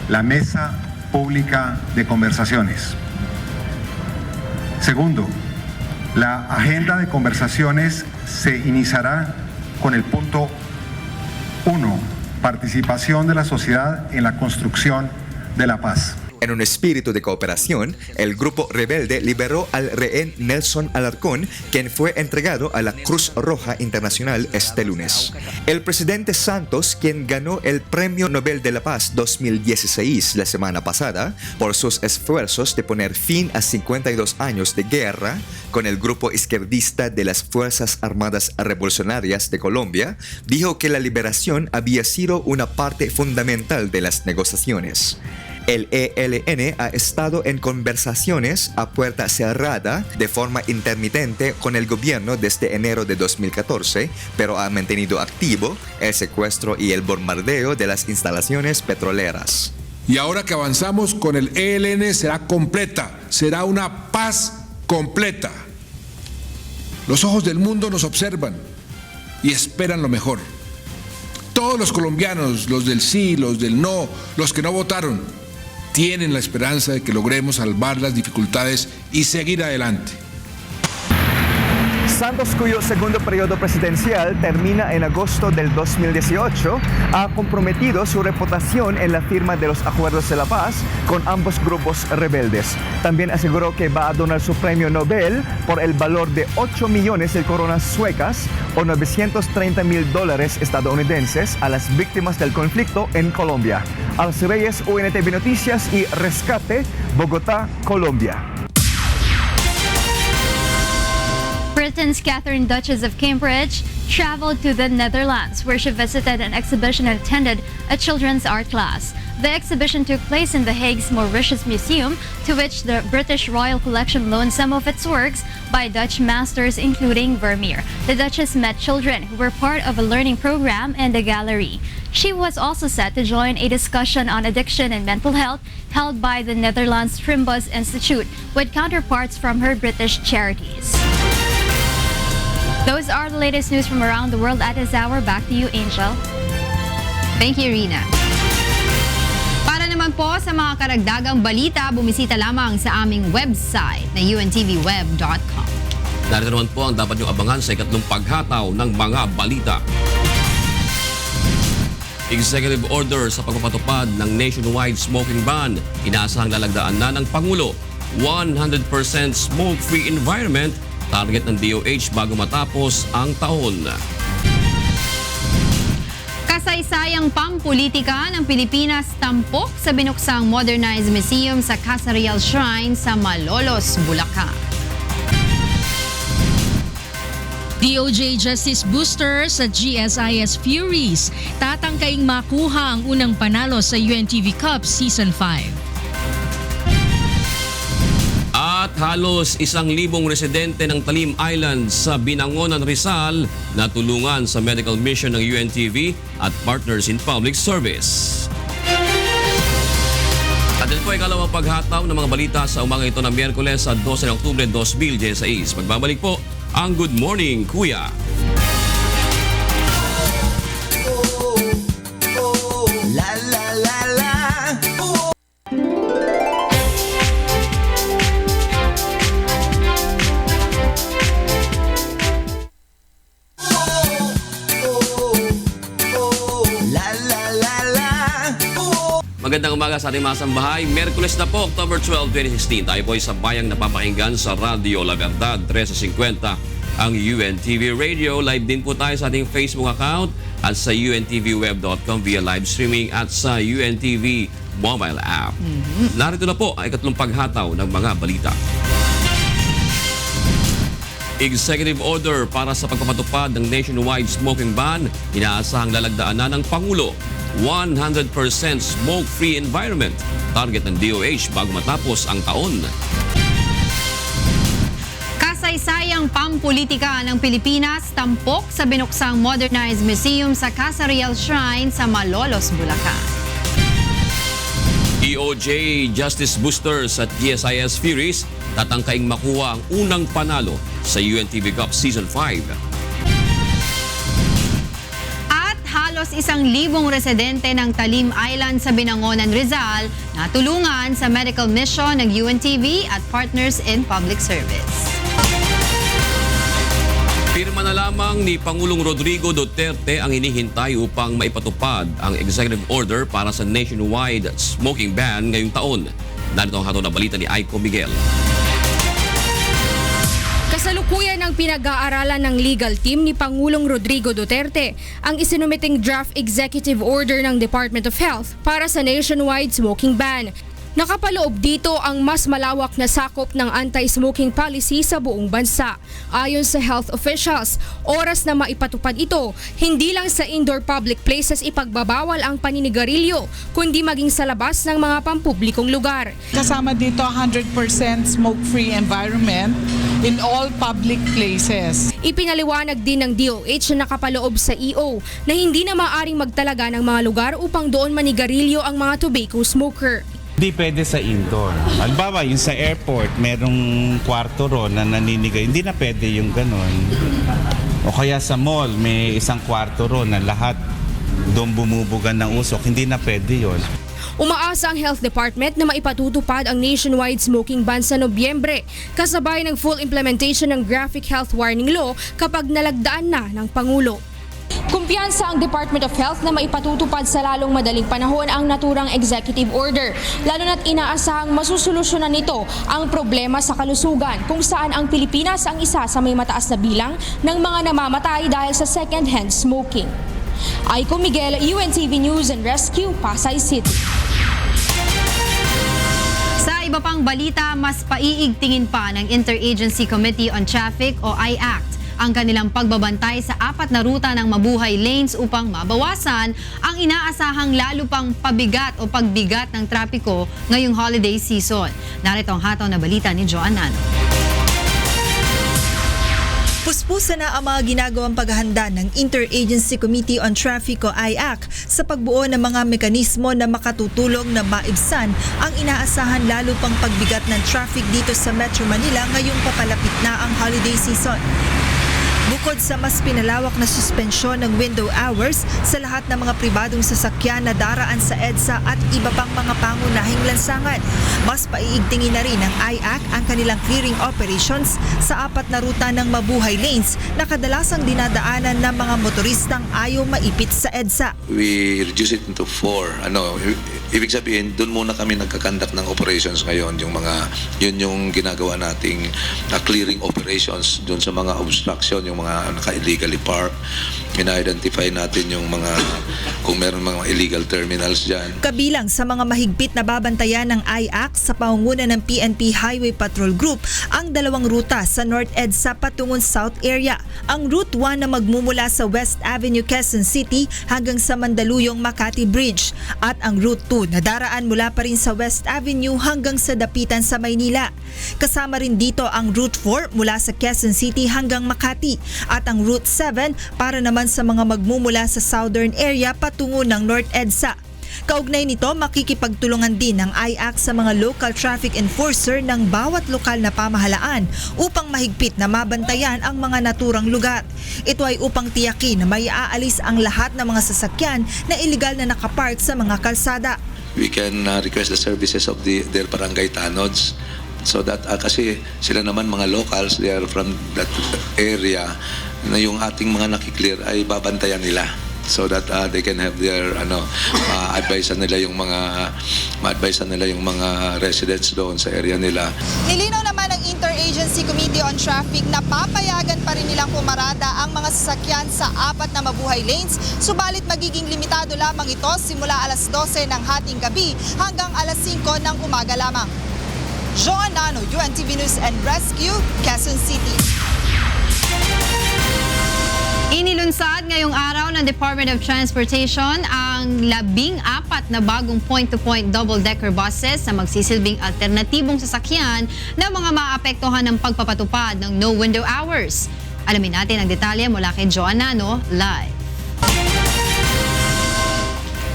la Mesa Pública de Conversaciones. Segundo, la agenda de conversaciones se iniciará con el punto 1, participación de la sociedad en la construcción de la paz. En un espíritu de cooperación, el grupo rebelde liberó al rehén Nelson Alarcón, quien fue entregado a la Cruz Roja Internacional este lunes. El presidente Santos, quien ganó el Premio Nobel de la Paz 2016 la semana pasada por sus esfuerzos de poner fin a 52 años de guerra con el grupo izquierdista de las Fuerzas Armadas Revolucionarias de Colombia, dijo que la liberación había sido una parte fundamental de las negociaciones. El ELN ha estado en conversaciones a puerta cerrada de forma intermitente con el gobierno desde enero de 2014, pero ha mantenido activo el secuestro y el bombardeo de las instalaciones petroleras. Y ahora que avanzamos con el ELN será completa, será una paz completa. Los ojos del mundo nos observan y esperan lo mejor. Todos los colombianos, los del sí, los del no, los que no votaron, tienen la esperanza de que logremos salvar las dificultades y seguir adelante. Santos, cuyo segundo periodo presidencial termina en agosto del 2018, ha comprometido su reputación en la firma de los acuerdos de la paz con ambos grupos rebeldes. También aseguró que va a donar su premio Nobel por el valor de 8 millones de coronas suecas o $930,000 estadounidenses a las víctimas del conflicto en Colombia. Alce Reyes, UNTV Noticias y Rescate, Bogotá, Colombia. Britain's Catherine, Duchess of Cambridge, traveled to the Netherlands, where she visited an exhibition and attended a children's art class. The exhibition took place in The Hague's Mauritius Museum, to which the British Royal Collection loaned some of its works by Dutch masters, including Vermeer. The Duchess met children who were part of a learning program in the gallery. She was also set to join a discussion on addiction and mental health held by the Netherlands Trimbos Institute with counterparts from her British charities. Those are the latest news from around the world at this hour. Back to you, Angel. Thank you, Rina. Para naman po sa mga karagdagang balita, bumisita lamang sa aming website na untvweb.com. Narito naman po ang dapat niyong abangan sa ikatlong paghataw ng mga balita. Executive order sa pagpapatupad ng nationwide smoking ban. Inaasahang lalagdaan na ng Pangulo. 100% smoke-free environment, target ng DOH bago matapos ang taon. Kasaysayang pampolitika ng Pilipinas tampok sa binuksang modernized museum sa Casa Real Shrine sa Malolos, Bulacan. DOJ Justice Booster sa GSIS Furies, tatangkaing makuha ang unang panalo sa UNTV Cup Season 5. At halos 1,000 residente ng Talim Island sa Binangonan, Rizal na tulungan sa medical mission ng UNTV at Partners in Public Service. At ito po ay ikalawang paghataw ng mga balita sa umaga ito ng Miyerkules sa 12 ng Oktubre 2016. Magbabalik po ang Good Morning, Kuya. La la la la. Magandang umaga sa ating mga sambahay. Miyerkules na po, October 12, 2016. Tayo po ay sabayang napapakinggan sa Radio La Verdad, 1350, ang UNTV Radio. Live din po tayo sa ating Facebook account at sa untvweb.com via live streaming at sa UNTV mobile app. Narito na po ang ikatlong paghataw ng mga balita. Executive order para sa pagpapatupad ng nationwide smoking ban. Inaasahang lalagdaan na ng Pangulo. 100% smoke-free environment, target ng DOH bago matapos ang taon. Kasaysayang pampolitika ng Pilipinas tampok sa binuksang modernized museum sa Casa Real Shrine sa Malolos, Bulacan. DOJ Justice Boosters at GSIS Furies tatangkaing makuha ang unang panalo sa UNTV Cup Season 5. Halos 1,000 residente ng Talim Island sa Binangonan, Rizal na tulungan sa medical mission ng UNTV at Partners in Public Service. Pirma na lamang ni Pangulong Rodrigo Duterte ang hinihintay upang maipatupad ang executive order para sa nationwide smoking ban ngayong taon. Narito ang hatol na balita ni Aiko Miguel. Kasalukuyan ng pinag-aaralan ng legal team ni Pangulong Rodrigo Duterte ang isinumiting draft executive order ng Department of Health para sa nationwide smoking ban. Nakapaloob dito ang mas malawak na sakop ng anti-smoking policy sa buong bansa. Ayon sa health officials, oras na maipatupad ito, hindi lang sa indoor public places ipagbabawal ang paninigarilyo, kundi maging sa labas ng mga pampublikong lugar. Kasama dito 100% smoke-free environment in all public places. Ipinaliwanag din ng DOH na nakapaloob sa EO na hindi na maaaring magtalaga ng mga lugar upang doon manigarilyo ang mga tobacco smoker. Hindi pwede sa indoor. Halimbawa, yung sa airport, merong kwarto ron na naninigay. Hindi na pwede yung ganon. O kaya sa mall, may isang kwarto ron na lahat doon bumubugan ng usok. Hindi na pwede yon. Umaasa ang Health Department na maipatutupad ang nationwide smoking ban sa Nobyembre, kasabay ng full implementation ng Graphic Health Warning Law kapag nalagdaan na ng Pangulo. Kumpiyansa ang Department of Health na maipatutupad sa lalong madaling panahon ang naturang executive order, lalo na't inaasahang masusolusyonan nito ang problema sa kalusugan kung saan ang Pilipinas ang isa sa may mataas na bilang ng mga namamatay dahil sa second-hand smoking. Aiko Miguel, UNTV News and Rescue, Pasay City. Sa iba pang balita, mas paiigtingin pa ng Interagency Committee on Traffic o IACT ang kanilang pagbabantay sa 4 na ruta ng mabuhay lanes upang mabawasan ang inaasahang lalo pang pabigat o pagbigat ng trapiko ngayong holiday season. Narito ang hataw na balita ni Joan Nano. Puspusan na ang mga ginagawang paghahanda ng Interagency Committee on Traffic o IAC sa pagbuo ng mga mekanismo na makatutulong na maibsan ang inaasahan lalo pang pagbigat ng traffic dito sa Metro Manila ngayong papalapit na ang holiday season. Bukod sa mas pinalawak na suspensyon ng window hours sa lahat ng mga pribadong sasakyan na daraan sa EDSA at iba pang mga pangunahing lansangan, mas paiigtingin na rin ng IAC ang kanilang clearing operations sa 4 na ruta ng mabuhay lanes na kadalasang dinadaanan ng mga motoristang ayaw maipit sa EDSA. We reduce it into 4. Ibig sabihin, doon muna kami nagkakandak ng operations ngayon. Yun yung ginagawa nating clearing operations doon sa mga obstruction, yung mga naka-illegally park. Ina-identify natin yung kung meron mga illegal terminals dyan. Kabilang sa mga mahigpit na babantayan ng IAC sa pangunguna ng PNP Highway Patrol Group ang 2 ruta sa North EDSA patungong South Area. Ang Route 1 na magmumula sa West Avenue, Quezon City hanggang sa Mandaluyong Makati Bridge at ang Route 2 na daraan mula pa rin sa West Avenue hanggang sa Dapitan sa Maynila. Kasama rin dito ang Route 4 mula sa Quezon City hanggang Makati at ang Route 7 para naman sa mga magmumula sa Southern Area patungo ng North EDSA. Kaugnay nito, makikipagtulungan din ng IAC sa mga local traffic enforcer ng bawat lokal na pamahalaan upang mahigpit na mabantayan ang mga naturang lugar. Ito ay upang tiyakin na may aalis ang lahat ng mga sasakyan na iligal na nakapark sa mga kalsada. We can request the services of their barangay tanods so that kasi sila naman mga locals, they are from that area, na yung ating mga nakiklear ay babantayan nila so that they can have their advice nila yung mga residents doon sa area nila. Nilinaw naman ng Interagency Committee on Traffic na papayagan pa rin nilang pumarada ang mga sasakyan sa 4 na mabuhay lanes, subalit magiging limitado lamang ito simula alas 12 ng hating gabi hanggang alas 5 ng umaga lamang. Joan Nano, UNTV News and Rescue, Quezon City. Inilunsad ngayong araw ng Department of Transportation ang 14 na bagong point-to-point double-decker buses na magsisilbing alternatibong sasakyan na mga maapektuhan ng pagpapatupad ng no window hours. Alamin natin ang detalye mula kay Joan Nano live.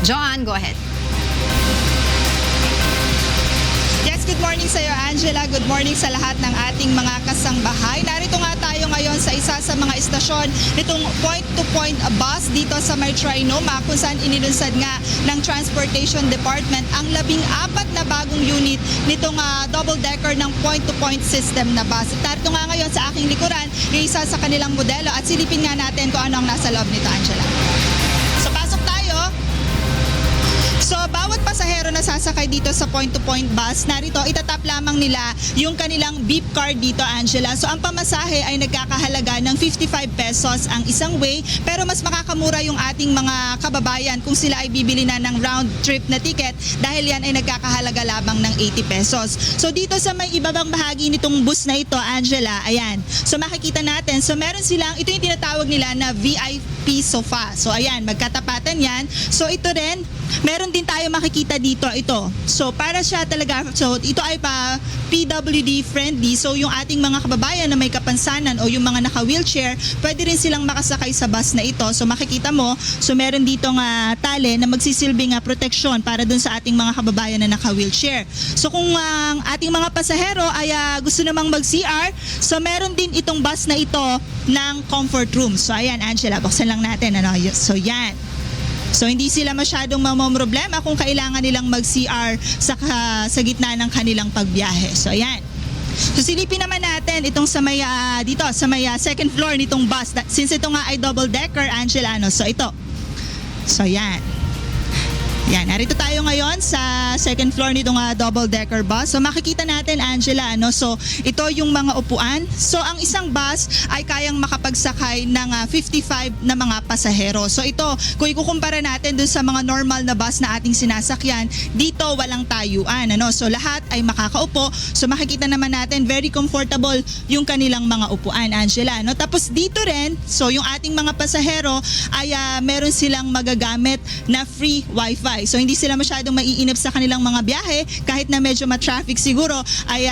Joan, go ahead. Good morning sa iyo, Angela. Good morning sa lahat ng ating mga kasangbahay. Narito nga tayo ngayon sa isa sa mga istasyon nitong point-to-point bus dito sa may Trinoma kung saan inilunsad nga ng Transportation Department ang 14 na bagong unit nitong double-decker ng point-to-point system na bus. At narito nga ngayon sa aking likuran yung isa sa kanilang modelo at silipin nga natin kung ano ang nasa loob nito, Angela. So pasok tayo. So bawat pasahero na nasasakay dito sa point-to-point bus, narito itatap lamang nila yung kanilang beep card dito, Angela. So ang pamasahe ay nagkakahalaga ng 55 pesos ang isang way, pero mas makakamura yung ating mga kababayan kung sila ay bibili na ng round trip na ticket dahil yan ay nagkakahalaga lamang ng 80 pesos. So dito sa may ibabang bahagi nitong bus na ito, Angela, ayan. So makikita natin, so meron silang, ito yung tinatawag nila na VIP sofa. So ayan, magkatapatan yan. So ito rin, meron din tayo makikita dito, ito. So para siya talaga, so ito ay pa PWD friendly. So yung ating mga kababayan na may kapansanan o yung mga naka-wheelchair, pwede rin silang makasakay sa bus na ito. So makikita mo, so meron dito nga tali na magsisilbing proteksyon para dun sa ating mga kababayan na naka-wheelchair. So kung ang ating mga pasahero ay gusto namang mag-CR, so meron din itong bus na ito ng comfort room. So ayan, Angela, buksan lang natin. Ano? So yan. So hindi sila masyadong mamomroblema kung kailangan nilang mag-CR sa gitna ng kanilang pagbiyahe. So ayan. So silipin naman natin itong sa may dito sa may second floor nitong bus. Since ito nga ay double decker, Angela, ano? So ito. So yan. Yan, narito tayo ngayon sa second floor nitong double decker bus. So makikita natin, Angela, ano, so ito yung mga upuan. So ang isang bus ay kayang makapagsakay ng 55 na mga pasahero. So ito, kung ikukumpara natin dun sa mga normal na bus na ating sinasakyan, dito walang tayuan, ano. So lahat ay makakaupo. So makikita naman natin very comfortable yung kanilang mga upuan, Angela, no. Tapos dito rin, so yung ating mga pasahero ay meron silang magagamit na free wifi. So hindi sila masyadong maiinip sa kanilang mga biyahe, kahit na medyo ma-traffic siguro ay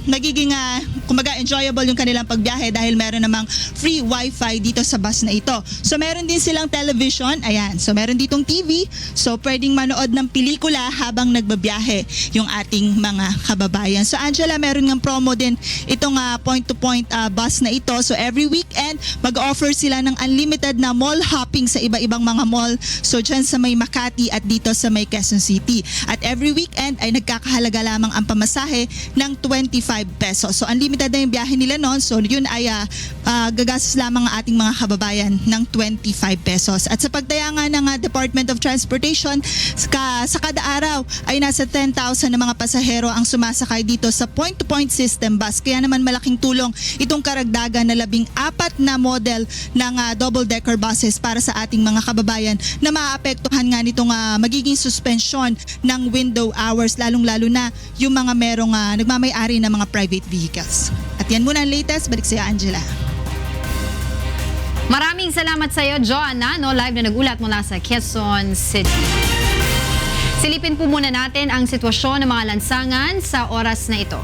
magiging kumbaga enjoyable yung kanilang pagbiyahe dahil meron namang free wifi dito sa bus na ito. So meron din silang television, ayan. So meron ditong TV, so pwedeng manood ng pelikula habang nagbabiyahe yung ating mga kababayan. So Angela, meron ng promo din itong point-to-point bus na ito. So every weekend, mag-offer sila ng unlimited na mall hopping sa iba-ibang mga mall. So dyan sa may Makati at dito sa may Quezon City. At every weekend ay nagkakahalaga lamang ang pamasahe ng 25 pesos. So unlimited na yung biyahe nila noon. So yun ay gagastos lamang ang ating mga kababayan ng 25 pesos. At sa pagdayangan ng Department of Transportation, sa kada araw ay nasa 10,000 na mga pasahero ang sumasakay dito sa point-to-point system bus. Kaya naman malaking tulong itong karagdagan na 14 na model ng double-decker buses para sa ating mga kababayan na maaapektuhan nga nitong magiging suspension ng window hours, lalong-lalo na yung mga merong nagmamay-ari ng mga private vehicles. At yan muna ang latest. Balik sa iyo, Angela. Maraming salamat sa iyo, Joanna, no, live na nagulat mula sa Quezon City. Silipin po muna natin ang sitwasyon ng mga lansangan sa oras na ito.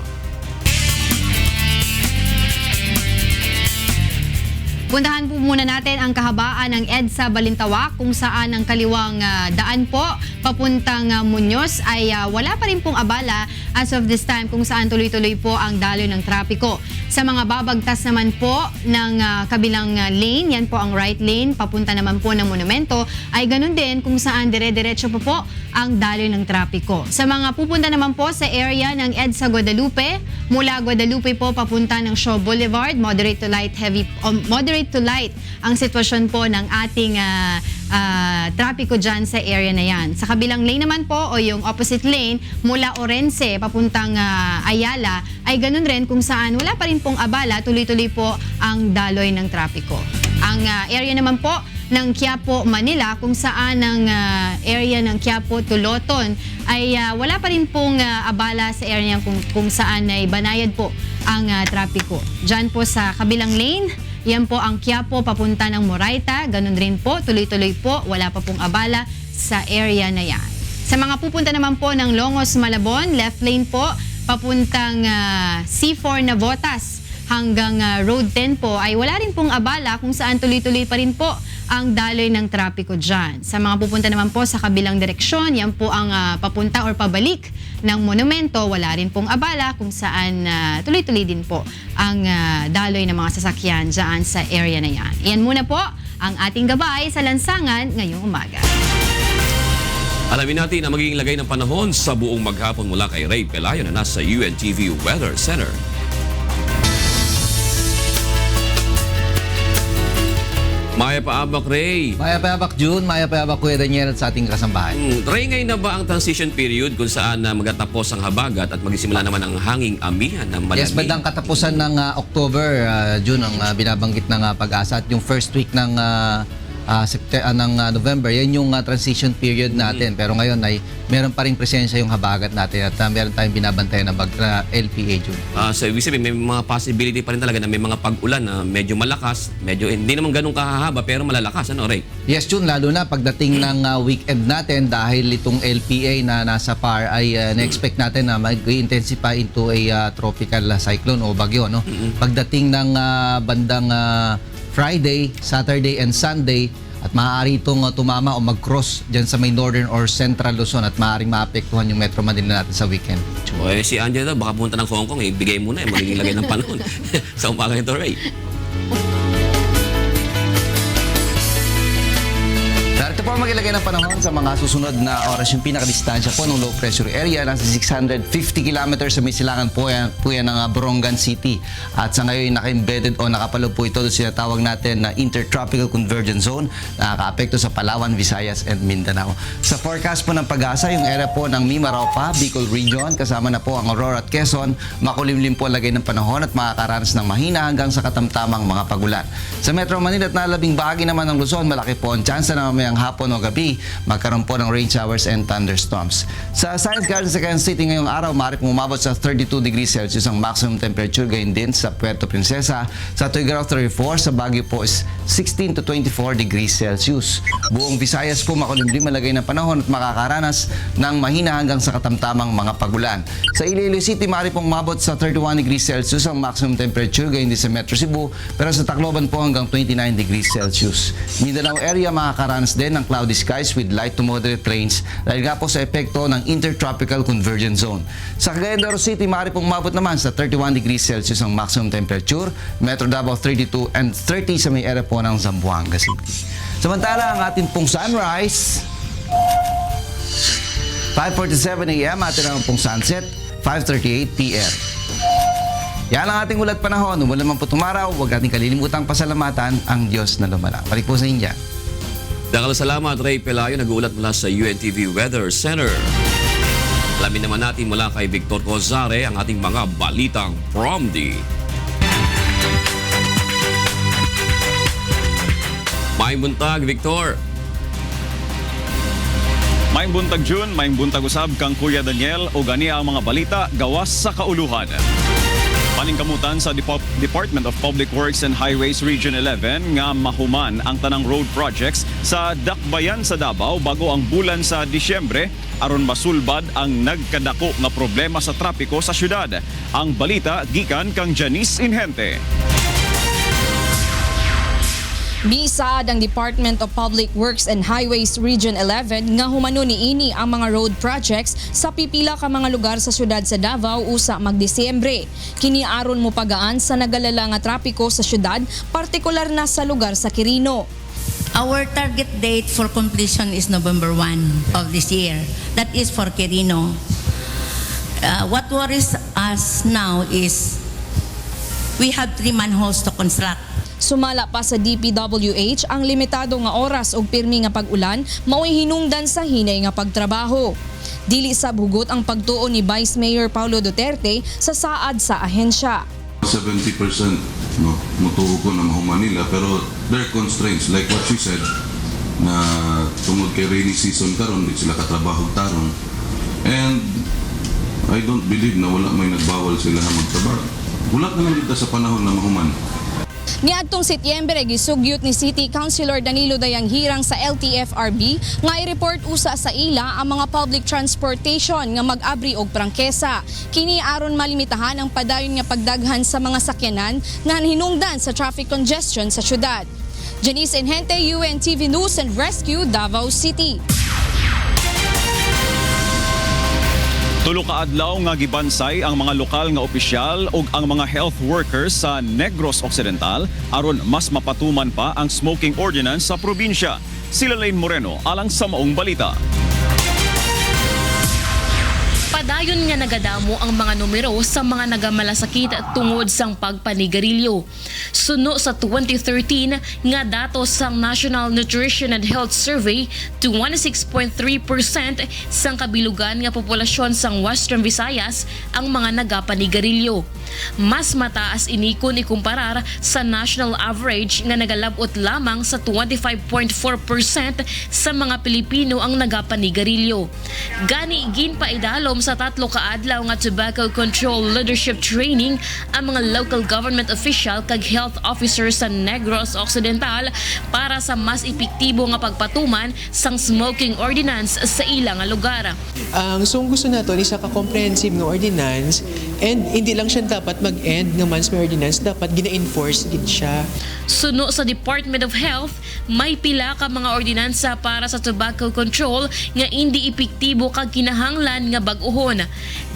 Puntahan po muna natin ang kahabaan ng EDSA Balintawak kung saan ang kaliwang daan po papuntang Muñoz ay wala pa rin pong abala as of this time kung saan tuloy-tuloy po ang daloy ng trapiko. Sa mga babagtas naman po ng kabilang lane, yan po ang right lane, papunta naman po ng monumento, ay ganun din kung saan dire-diretso po ang daloy ng trapiko. Sa mga pupunta naman po sa area ng EDSA Guadalupe, mula Guadalupe po papunta ng Shaw Boulevard, moderate to light ang sitwasyon po ng ating trapiko dyan sa area na yan. Sa kabilang lane naman po o yung opposite lane mula Orense papuntang Ayala ay ganun rin kung saan wala pa rin pong abala, tuloy-tuloy po ang daloy ng trapiko. Ang area naman po ng Quiapo, Manila kung saan ang area ng Quiapo, Tuloton ay wala pa rin pong abala sa area kung saan ay banayad po ang trapiko. Dyan po sa kabilang lane, yan po ang Quiapo papunta ng Moraita, ganun rin po, tuloy-tuloy po, wala pa pong abala sa area na yan. Sa mga pupunta naman po ng Longos, Malabon, left lane po, papuntang C4 Navotas hanggang Road 10 po ay wala rin pong abala kung saan tuloy-tuloy pa rin po ang daloy ng trapiko dyan. Sa mga pupunta naman po sa kabilang direksyon, yan po ang papunta or pabalik ng monumento, wala rin pong abala kung saan tuloy-tuloy din po ang daloy ng mga sasakyan dyan sa area na yan. Iyan muna po ang ating gabay sa lansangan ngayong umaga. Alamin natin ang magiging lagay ng panahon sa buong maghapon mula kay Ray Pelayo na nasa UNTV Weather Center. Maya Paabak, Ray. Maya Paabak, June. Maya Paabak, Kuya Daniel at sa ating kasambahay. Ray, ngayon na ba ang transition period kung saan magatapos ang habagat at magsisimula naman ang hanging amihan ng malamig? Yes, bandang katapusan ng October, June ang binabanggit ng Pag-asa at yung first week ng November, yan yung transition period natin. Pero ngayon ay meron pa rin presensya yung habagat natin at meron tayong binabantayan na LPA, June. So ibig sabihin may mga possibility pa rin talaga na may mga pag-ulan na medyo malakas, medyo hindi naman ganun kahahaba pero malalakas, ano, Ray? Yes, June, lalo na pagdating ng weekend natin dahil itong LPA na nasa PAR ay na-expect natin na mag-intensify into a tropical cyclone o bagyo, no? Pagdating ng bandang Friday, Saturday, and Sunday at maaari itong tumama o mag-cross dyan sa may northern or central Luzon at maaaring maapektuhan yung Metro Manila natin sa weekend. Si Angela daw, baka punta ng Hong Kong, ibigay mo na, magiging lagay ng panahon sa umaga nito, Ray. Narito po ang magilagay ng panahon sa mga susunod na oras. Yung pinakadistansya po ng low pressure area nasa 650 kilometers sa may silangan po yan ng Borongan City. At sa ngayon naka-embedded o nakapaloob po ito sa sinatawag natin na Intertropical Convergence Zone na nakaapekto sa Palawan, Visayas and Mindanao. Sa forecast po ng Pag-asa, yung area po ng Mimaropa, Bicol Region, kasama na po ang Aurora at Quezon, makulimlim po ang lagay ng panahon at makakaranas ng mahina hanggang sa katamtamang mga pagulan. Sa Metro Manila at nalabing bahagi naman ng Luzon, malaki po ang tsansa na mamayang hapon o gabi, magkaroon po ng rain showers and thunderstorms. Sa Science Garden sa Quezon City ngayong araw, maaari pong umabot sa 32 degrees Celsius ang maximum temperature, gayon din sa Puerto Princesa. Sa Tuigaraw 34, sa Baguio po is 16 to 24 degrees Celsius. Buong Visayas po makulimlim malagay ng panahon at makakaranas ng mahina hanggang sa katamtamang mga pagulan. Sa Iloilo City, maaari pong umabot sa 31 degrees Celsius ang maximum temperature, gayon din sa Metro Cebu, pero sa Tacloban po hanggang 29 degrees Celsius. Mindanao area makakaranas din ng cloudy skies with light to moderate rains dahil nga po sa epekto ng Intertropical Convergence Zone. Sa Cagayan de Oro City, maaari pong umabot naman sa 31 degrees Celsius ang maximum temperature, Metro Davao 32 and 30 sa may area po ng Zamboanga City. Samantala, ang ating pong sunrise, 5:47 a.m. atin naman pong sunset, 5:38 p.m. Yan ang ating ulat panahon. Umulan man po tumaraw, huwag natin kalilimutang pasalamatan ang Diyos na lumala. Balik po sa India. Dakal salamat, Ray Pelayo, nag-uulat mula sa UNTV Weather Center. Alamin naman natin mula kay Victor Cozare ang ating mga balitang from the Maayong buntag, Victor. Maayong buntag, June. Maayong buntag usab kang Kuya Daniel o gani ang mga balita gawas sa kauluhan. Paningkamutan sa Department of Public Works and Highways Region 11 nga mahuman ang tanang road projects sa Dakbayan sa Davao bago ang bulan sa Disyembre aron masulbad ang nagkadako nga problema sa trapiko sa syudad. Ang balita gikan kang Janice Inhente. Bisaad ang Department of Public Works and Highways Region 11 nga humano niini ang mga road projects sa pipila ka mga lugar sa syudad sa Davao usa mag-Disyembre. Kini aron mo pagaan sa nagalala nga trapiko sa syudad, partikular na sa lugar sa Quirino. Our target date for completion is November 1 of this year. That is for Quirino. What worries us now is we have 3 manholes to construct. Sumala pa sa DPWH ang limitado nga oras ug pirmi nga pag-ulan mao'y hinungdan sa hinay nga pagtrabaho. Dili sa bugot ang pagtuo ni Vice Mayor Paulo Duterte sa saad sa ahensya. 70% no, mutuo ko na mahuman nila pero there are constraints like what she said na tungod kay rainy season karon di sila katrabaho taron and I don't believe na wala may nagbawal sila na magtrabaho. Wala na lang dito sa panahon na mahuman. Niadtong Setyembre, gisugyot ni City Councilor Danilo Dayanghirang sa LTFRB nga i-report usa sa ila ang mga public transportation nga mag-abri og prangkesa. Kini aron malimitahan ang padayon nga pagdaghan sa mga sakyanan nga hinungdan sa traffic congestion sa syudad. Janice Inhente, UNTV News and Rescue, Davao City. Tulo ka adlaw nga gibansay ang mga lokal nga opisyal ug ang mga health workers sa Negros Occidental aron mas mapatuman pa ang smoking ordinance sa probinsya. Sila Lane Moreno alang sa maong balita. Padayon nga nagadamo ang mga numero sa mga nagamalasakit tungod sang pagpanigarilyo. Suno sa 2013 nga datos sang National Nutrition and Health Survey, 26.3% sang kabilugan nga populasyon sang Western Visayas ang mga nagapanigarilyo. Mas mataas ini kung ikumparar sa national average nga nagalabot lamang sa 25.4% sa mga Pilipino ang nagapanigarilyo. Gani ginpaidalom sa 3 kaadlaw nga tobacco control leadership training ang mga local government official kag health officer sa Negros Occidental para sa mas epektibo nga pagpatuman sang smoking ordinance sa ilang lugar. So gusto nato isa ka comprehensive nga ordinance, and hindi lang siya dapat mag-end nga once may ordinance, dapat gina-enforce gid siya. Suno sa Department of Health, may pila ka mga ordinansa para sa tobacco control nga hindi epektibo kag kinahanglan nga bag-ohon.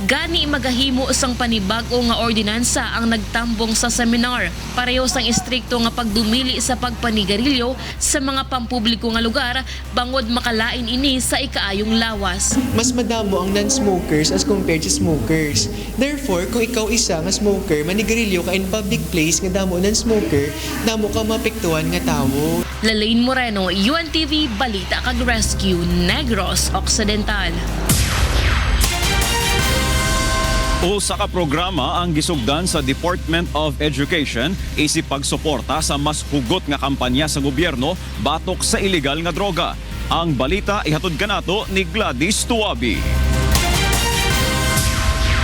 Gani magahimo sang panibago nga ordinansa ang nagtambong sa seminar. Pareho sang istrikto nga pagdumili sa pagpanigarilyo sa mga pampubliko nga lugar bangod makalain ini sa ikaayong lawas. Mas madamo ang non-smokers as compared to smokers. Therefore, kung ikaw isa nga smoker, manigarilyo ka in public place nga damo non-smoker, damo ka mapektuhan nga tawo. Lalaine Moreno, UNTV, Balita kag Rescue, Negros Occidental. Usa ka programa ang gisugdan sa Department of Education isip pagsuporta sa mas hugot nga kampanya sa gobyerno batok sa illegal nga droga. Ang balita ihatod kanato ni Gladys Tuabi.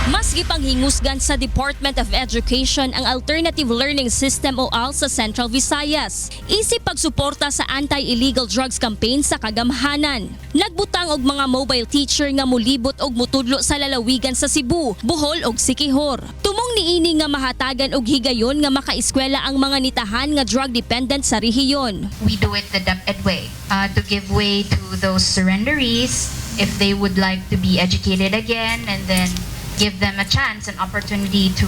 Mas gipanghingusgan sa Department of Education ang Alternative Learning System o ALS sa Central Visayas. Isip pagsuporta sa anti-illegal drugs campaign sa kagamhanan. Nagbutang og mga mobile teacher nga mulibot og mutudlo sa lalawigan sa Cebu, Bohol ug Siquijor. Tumong niini nga mahatagan og higayon nga makaeskwela ang mga nitahan nga drug dependent sa rehiyon. We do it the DepEd way, to give way to those surrenderies if they would like to be educated again, and then give them a chance, an opportunity to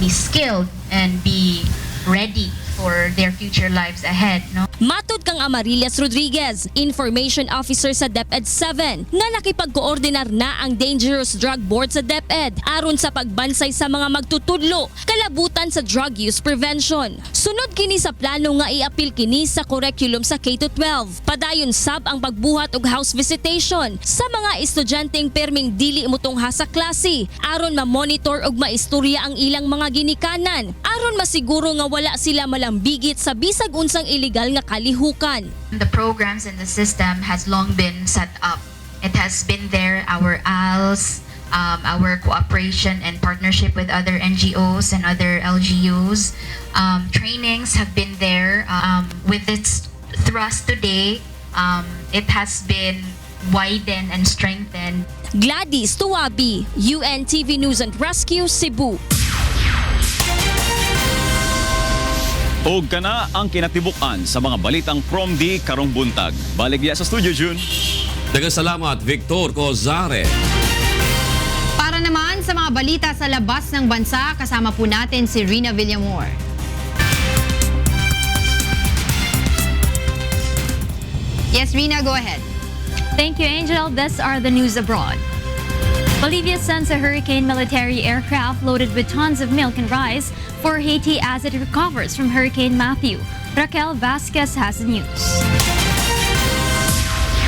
be skilled and be ready for their future lives ahead, no? Matud kang Amarillas Rodriguez, Information Officer sa DepEd 7, nga nakipagkoordinar na ang Dangerous Drug Board sa DepEd aron sa pagbansay sa mga magtutudlo, kalabutan sa drug use prevention. Sunod kini sa plano nga iapil kini sa curriculum sa K-12. Padayon sab ang pagbuhat og house visitation sa mga estudyanteng perming dili motungha sa klase aron ma-monitor og maistorya ang ilang mga ginikanan aron masiguro nga wala sila malambigit sa bisag unsang illegal nga kalihukan. The programs in the system has long been set up. It has been there, our ALS, our cooperation and partnership with other NGOs and other LGUs. Trainings have been there. With its thrust today, it has been widened and strengthened. Gladys Tuabi, UNTV News and Rescue, Cebu. Og kana ang kinatibukan sa mga balitang PROMD karong buntag. Baligya sa studio, June. Daghang salamat, Victor Cozare. Para naman sa mga balita sa labas ng bansa, kasama po natin si Rina Villamor. Yes, Rina, go ahead. Thank you, Angel. These are the news abroad. Bolivia sends a hurricane military aircraft loaded with tons of milk and rice for Haiti as it recovers from Hurricane Matthew. Raquel Vasquez has the news.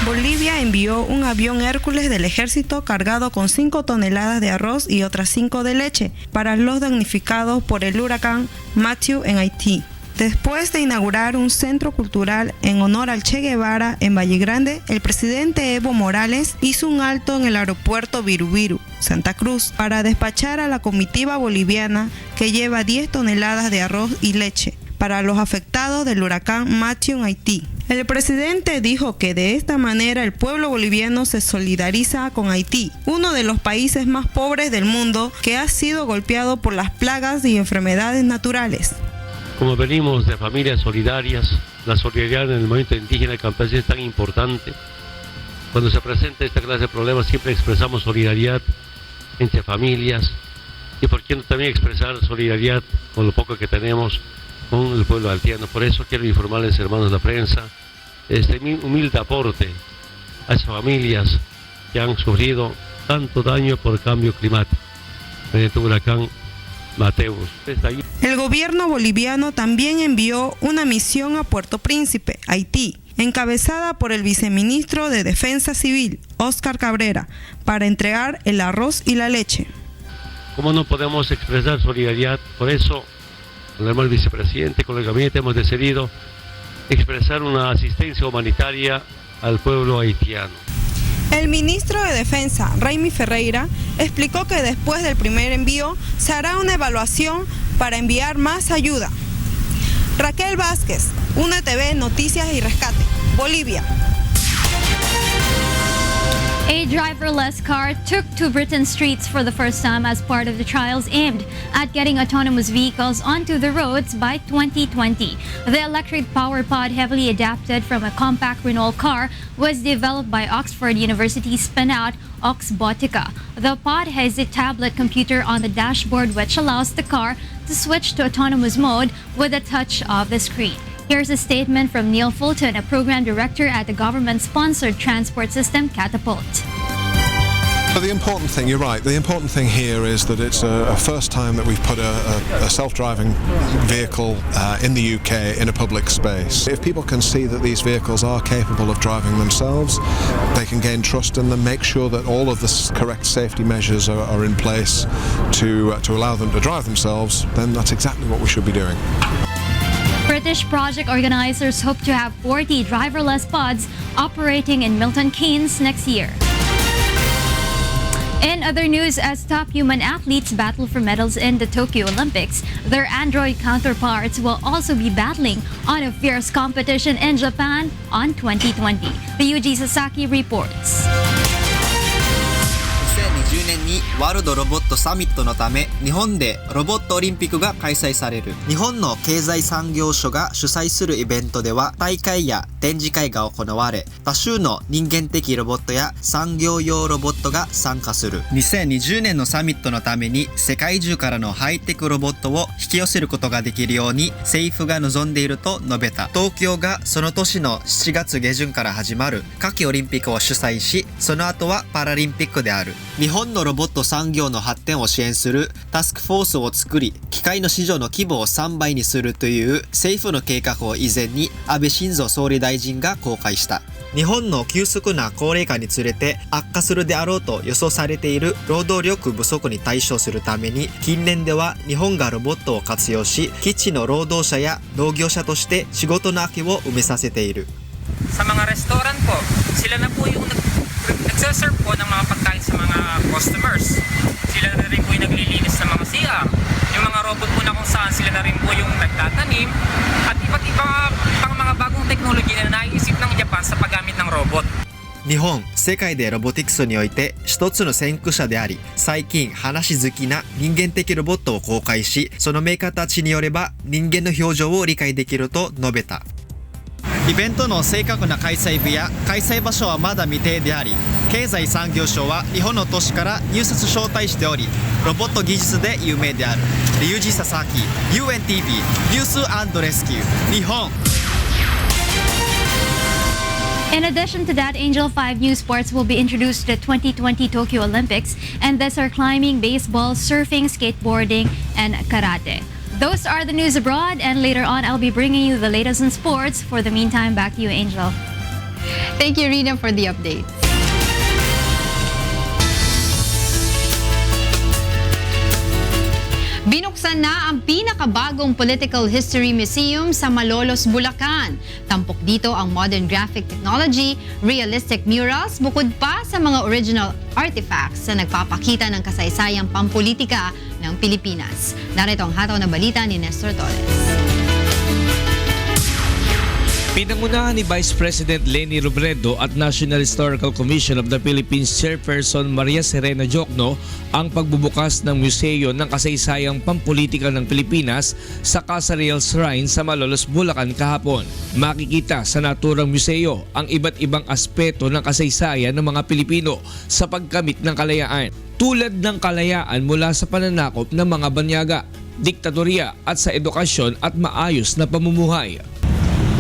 Bolivia envió un avión Hércules del ejército cargado con 5 toneladas de arroz y otras 5 de leche para los damnificados por el huracán Matthew en Haití. Después de inaugurar un centro cultural en honor al Che Guevara en Valle Grande, el presidente Evo Morales hizo un alto en el aeropuerto Virubiru, Santa Cruz, para despachar a la comitiva boliviana que lleva 10 toneladas de arroz y leche para los afectados del huracán Matthew en Haití. El presidente dijo que de esta manera el pueblo boliviano se solidariza con Haití, uno de los países más pobres del mundo que ha sido golpeado por las plagas y enfermedades naturales. Como venimos de familias solidarias, la solidaridad en el movimiento indígena y campesino es tan importante. Cuando se presenta esta clase de problemas siempre expresamos solidaridad entre familias y por qué no también expresar solidaridad con lo poco que tenemos con el pueblo haitiano. Por eso quiero informarles, hermanos de la prensa, este humilde aporte a esas familias que han sufrido tanto daño por cambio climático, mediante el huracán Mateus. El gobierno boliviano también envió una misión a Puerto Príncipe, Haití, encabezada por el viceministro de Defensa Civil, Óscar Cabrera, para entregar el arroz y la leche. ¿Cómo no podemos expresar solidaridad? Por eso, con el hermano vicepresidente, con el gabinete, hemos decidido expresar una asistencia humanitaria al pueblo haitiano. El ministro de Defensa, Raimi Ferreira, explicó que después del primer envío se hará una evaluación para enviar más ayuda. Raquel Vázquez, UNTV Noticias y Rescate, Bolivia. A driverless car took to Britain's streets for the first time as part of the trials aimed at getting autonomous vehicles onto the roads by 2020. The electric power pod, heavily adapted from a compact Renault car, was developed by Oxford University spin-out Oxbotica. The pod has a tablet computer on the dashboard which allows the car to switch to autonomous mode with a touch of the screen. Here's a statement from Neil Fulton, a program director at the government-sponsored transport system Catapult. But the important thing, you're right, the important thing here is that it's a first time that we've put a self-driving vehicle in the UK in a public space. If people can see that these vehicles are capable of driving themselves, they can gain trust in them, make sure that all of the correct safety measures are in place to allow them to drive themselves, then that's exactly what we should be doing. British project organizers hope to have 40 driverless pods operating in Milton Keynes next year. In other news, as top human athletes battle for medals in the Tokyo Olympics, their android counterparts will also be battling on a fierce competition in Japan on 2020. Ryuji Sasaki reports. 2020年にワールドロボットサミットのため日本でロボットオリンピックが開催される。日本の経済産業省が主催するイベントでは大会や展示会が行われ、多種の人間的ロボットや産業用ロボットが参加する。2020年のサミットのために世界中からのハイテクロボットを引き寄せることができるように政府が望んでいると述べた。東京がその年の7月下旬から始まる夏季オリンピックを主催し、その後はパラリンピックである。日本のロボット産業の発展を支援するタスクフォースを作り、機械の市場の規模を3倍にするという政府の計画を以前に安倍晋三総理大臣が公開した。日本の急速な高齢化につれて悪化するであろうと予想されている労働力不足に対処するために、近年では日本がロボットを活用し、基地の労働者や農業者として仕事の秋を埋めさせている。Sa mga restaurant po, sila na po yung nagsaserve po ng mga pagkain sa mga customers. Sila na rin po yung naglilinis ng mga CR. Yung mga robot po na kung saan sila na rin po yung nagtatanim. At iba't iba pang mga bagong technology na naiisip ng Japan sa paggamit ng robot. 日本、世界でロボティクスにおいて一つの先駆者であり、最近話好きな人間的ロボットを公開し、そのメーカーたちによれば人間の表情を理解できると述べた。イベントの正確な開催日や開催場所はまだ未定であり、経済産業省は日本の都市から入札招待しており、ロボット技術で有名である。リュウジ・ササキ、UNTV、ニュース&レスキュー、日本。In addition to that, Angel 5 new sports will be introduced to the 2020 Tokyo Olympics, and these are climbing, baseball, surfing, skateboarding, and karate. Those are the news abroad, and later on I'll be bringing you the latest in sports. For the meantime, back to you, Angel. Thank you, Rina, for the update. Binuksan na ang pinakabagong Political History Museum sa Malolos, Bulacan. Tampok dito ang modern graphic technology, realistic murals, bukod pa sa mga original artifacts na nagpapakita ng kasaysayang pampolitika ng Pilipinas. Narito ang hataw na balita ni Nestor Torres. Pinangunahan ni Vice President Leni Robredo at National Historical Commission of the Philippines Chairperson Maria Serena Jokno ang pagbubukas ng Museo ng Kasaysayang Pampolitika ng Pilipinas sa Casariel Shrine sa Malolos, Bulacan kahapon. Makikita sa naturang museo ang iba't ibang aspeto ng kasaysayan ng mga Pilipino sa pagkamit ng kalayaan, tulad ng kalayaan mula sa pananakop ng mga banyaga, diktadorya at sa edukasyon at maayos na pamumuhay.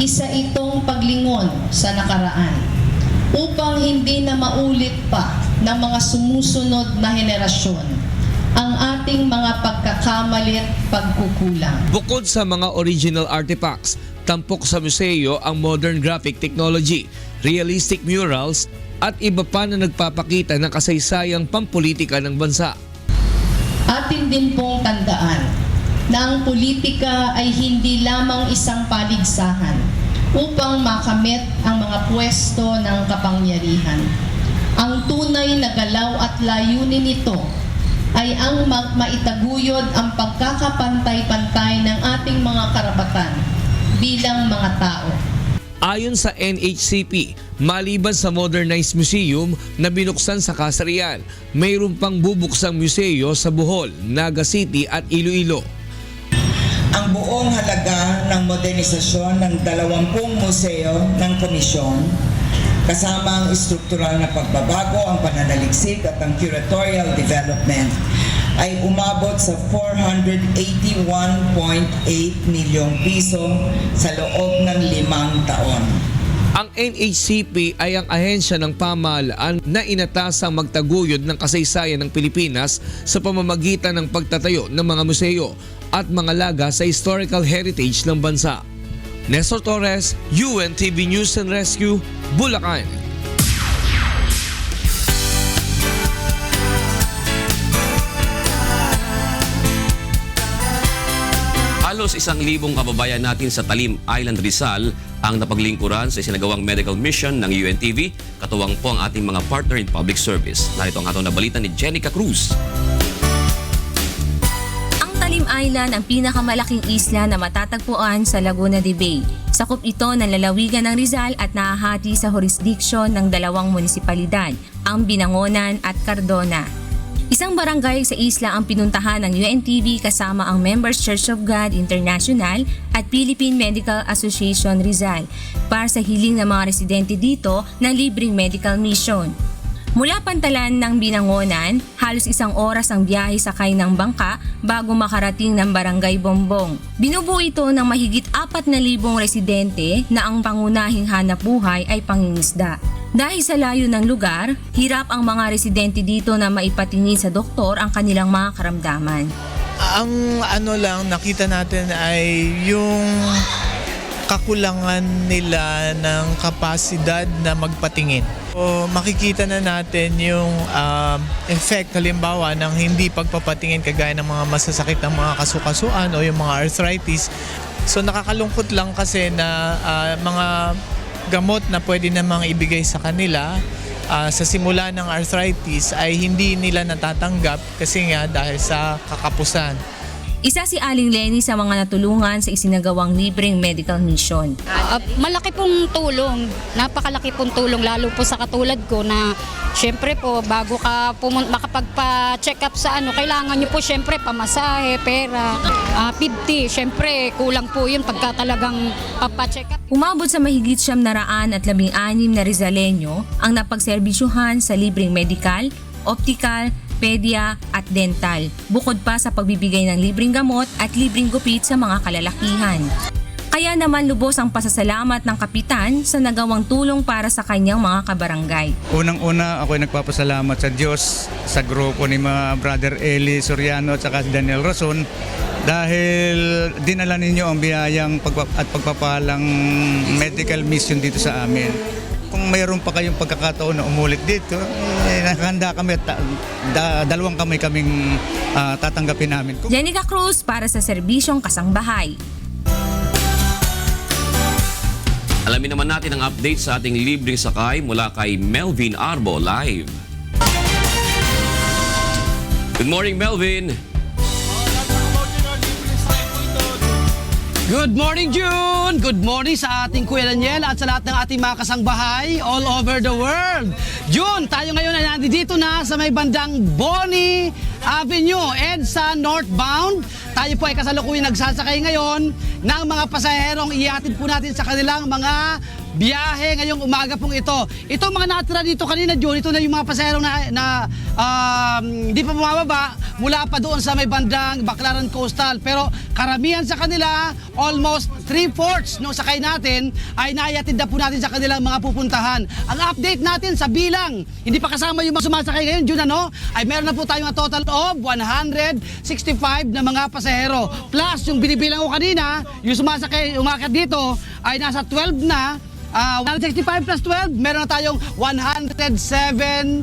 Isa itong paglingon sa nakaraan upang hindi na maulit pa ng mga sumusunod na henerasyon ang ating mga pagkakamali at pagkukulang. Bukod sa mga original artifacts, tampok sa museo ang modern graphic technology, realistic murals at iba pa na nagpapakita ng kasaysayang pampolitika ng bansa. Atin din pong tandaan na ang politika ay hindi lamang isang paligsahan upang makamit ang mga pwesto ng kapangyarihan. Ang tunay na galaw at layunin nito ay ang maitaguyod ang pagkakapantay-pantay ng ating mga karapatan bilang mga tao. Ayon sa NHCP, maliban sa modernized museum na binuksan sa Kasarian, mayroon pang bubuksang museo sa Bohol, Naga City at Iloilo. Ang buong halaga ng modernisasyon ng 20 museo ng komisyon, kasama ang struktural na pagbabago, ang pananaliksik at ang curatorial development, ay umabot sa 481.8 milyong piso sa loob ng 5 taon. Ang NHCP ay ang ahensya ng pamahalaan na inatasang magtaguyod ng kasaysayan ng Pilipinas sa pamamagitan ng pagtatayo ng mga museo at mga laga sa historical heritage ng bansa. Nestor Torres, UNTV News and Rescue, Bulacan. Halos 1,000 kababayan natin sa Talim Island, Rizal ang napaglingkuran sa isinagawang medical mission ng UNTV. Katuwang po ang ating mga partner in public service. Narito ang atong nabalita ni Jenica Cruz. Ang Talim Island ang pinakamalaking isla na matatagpuan sa Laguna de Bay. Sakop ito ng lalawigan ng Rizal at nahahati sa jurisdiksyon ng 2 munisipalidad, ang Binangonan at Cardona. Isang barangay sa isla ang pinuntahan ng UNTV kasama ang Members Church of God International at Philippine Medical Association Rizal para sa hiling ng mga residente dito ng libreng medical mission. Mula Pantalan ng Binangonan, halos 1 oras ang biyahe sakay ng bangka bago makarating ng Barangay Bombong. Binubuo ito ng mahigit 4,000 residente na ang pangunahing hanapbuhay ay pangingisda. Dahil sa layo ng lugar, hirap ang mga residente dito na maipatingin sa doktor ang kanilang mga karamdaman. Ang nakita natin ay yung kakulangan nila ng kapasidad na magpatingin. O makikita na natin yung effect halimbawa ng hindi pagpapatingin kagaya ng mga masasakit ng mga kasukasuan o yung mga arthritis. So nakakalungkot lang kasi na mga gamot na pwede namang ibigay sa kanila sa simula ng arthritis ay hindi nila natatanggap kasi nga dahil sa kakapusan. Isa si Aling Lenny sa mga natulungan sa isinagawang libreng medical mission. Malaki pong tulong, napakalaki pong tulong lalo po sa katulad ko na syempre po bago ka makapagpa-check up sa kailangan nyo po syempre pamasahe, pera, 50, syempre kulang po yun pagka talagang papa-check up. Umabot sa mahigit 716 na Rizaleño ang napagserbisyuhan sa libreng medical, optical, pedya at dental, bukod pa sa pagbibigay ng libreng gamot at libreng gupit sa mga kalalakihan. Kaya naman lubos ang pasasalamat ng kapitan sa nagawang tulong para sa kanyang mga kabarangay. Unang-una ako ay nagpapasalamat sa Diyos, sa grupo ni mga Brother Eli Soriano at saka si Daniel Rason dahil dinala ninyo ang biyayang at pagpapalang medical mission dito sa amin. Kung mayroon pa kayong pagkakataon na umulit dito, nakahanda kami at 2 kamay kaming tatanggapin namin. Jenica Cruz para sa Serbisyong Kasangbahay. Alamin naman natin ang update sa ating libreng sakay mula kay Melvin Arbo live. Good morning, Melvin! Good morning, June! Good morning sa ating Kuya Daniel at sa lahat ng ating mga kasangbahay all over the world. June, tayo ngayon ay nandito na sa may bandang Boni Avenue, EDSA northbound. Tayo po ay kasalukuyang nagsasakay ngayon ng mga pasaherong ihatid po natin sa kanilang mga biyahe ngayong umaga pong ito. Itong mga natira dito kanina, June, ito na yung mga pasaherong na hindi pa bumababa. mula pa doon sa may bandang Baclaran Coastal. Pero karamihan sa kanila, almost 3/4 nung sakay natin ay naihatid na po natin sa kanilang mga pupuntahan. Ang update natin sa bilang, hindi pa kasama yung mga sumasakay ngayon, June, ay meron na po tayong total of 165 na mga pasahero. Plus, yung binibilang ko kanina, yung sumasakay, umakyat dito, ay nasa 12 na. 165 plus 12, meron na tayong 177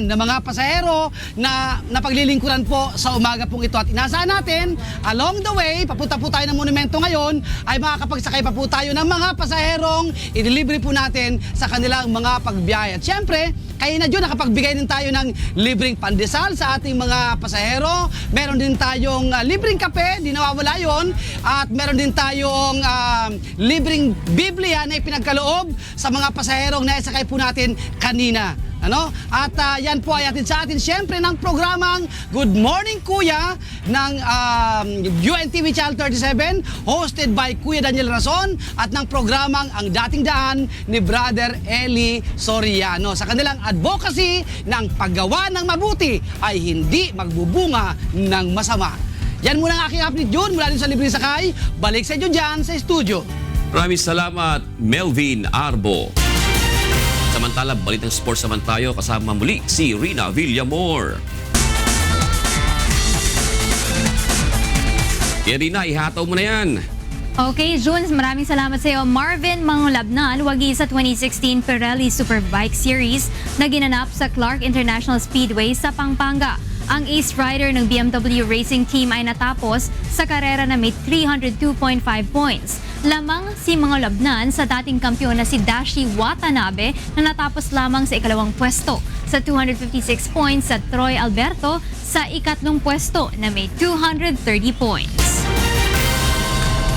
na mga pasahero na napaglilingkuran po sa umaga pong ito. At inasahan natin, along the way, papunta po tayo ng monumento ngayon, ay makakapagsakay pa po tayo ng mga pasaherong ililibre po natin sa kanilang mga pagbiyahe. At syempre, kaya na dyan, nakapagbigay din tayo ng libreng pandesal sa ating mga pasahero. Meron din tayong libreng kape, di nawawala yun. At meron din tayong libreng Biblia na ipinagkaloob sa mga pasaherong naisakay po natin kanina. At yan po ay atin sa atin siyempre ng programang Good Morning Kuya ng UNTV Channel 37 hosted by Kuya Daniel Rason at ng programang Ang Dating Daan ni Brother Eli Soriano sa kanilang advocacy ng paggawa ng mabuti ay hindi magbubunga ng masama. Yan muna ang aking update, June, mula din sa Libreng Sakay. Balik sa inyo dyan sa studio. Maraming salamat, Melvin Arbo. Samantala, balitang sports naman tayo kasama muli si Rina Villamor. Rina, ihataw mo na yan. Okay, Junes, maraming salamat sa iyo. Marvin Mangulabnan, wagi sa 2016 Pirelli Superbike Series na ginanap sa Clark International Speedway sa Pampanga. Ang ace rider ng BMW Racing Team ay natapos sa karera na may 302.5 points. Lamang si Mangulabnan sa dating kampiyon na si Dashi Watanabe na natapos lamang sa ikalawang pwesto. Sa 256 points sa Troy Alberto sa ikatlong pwesto na may 230 points.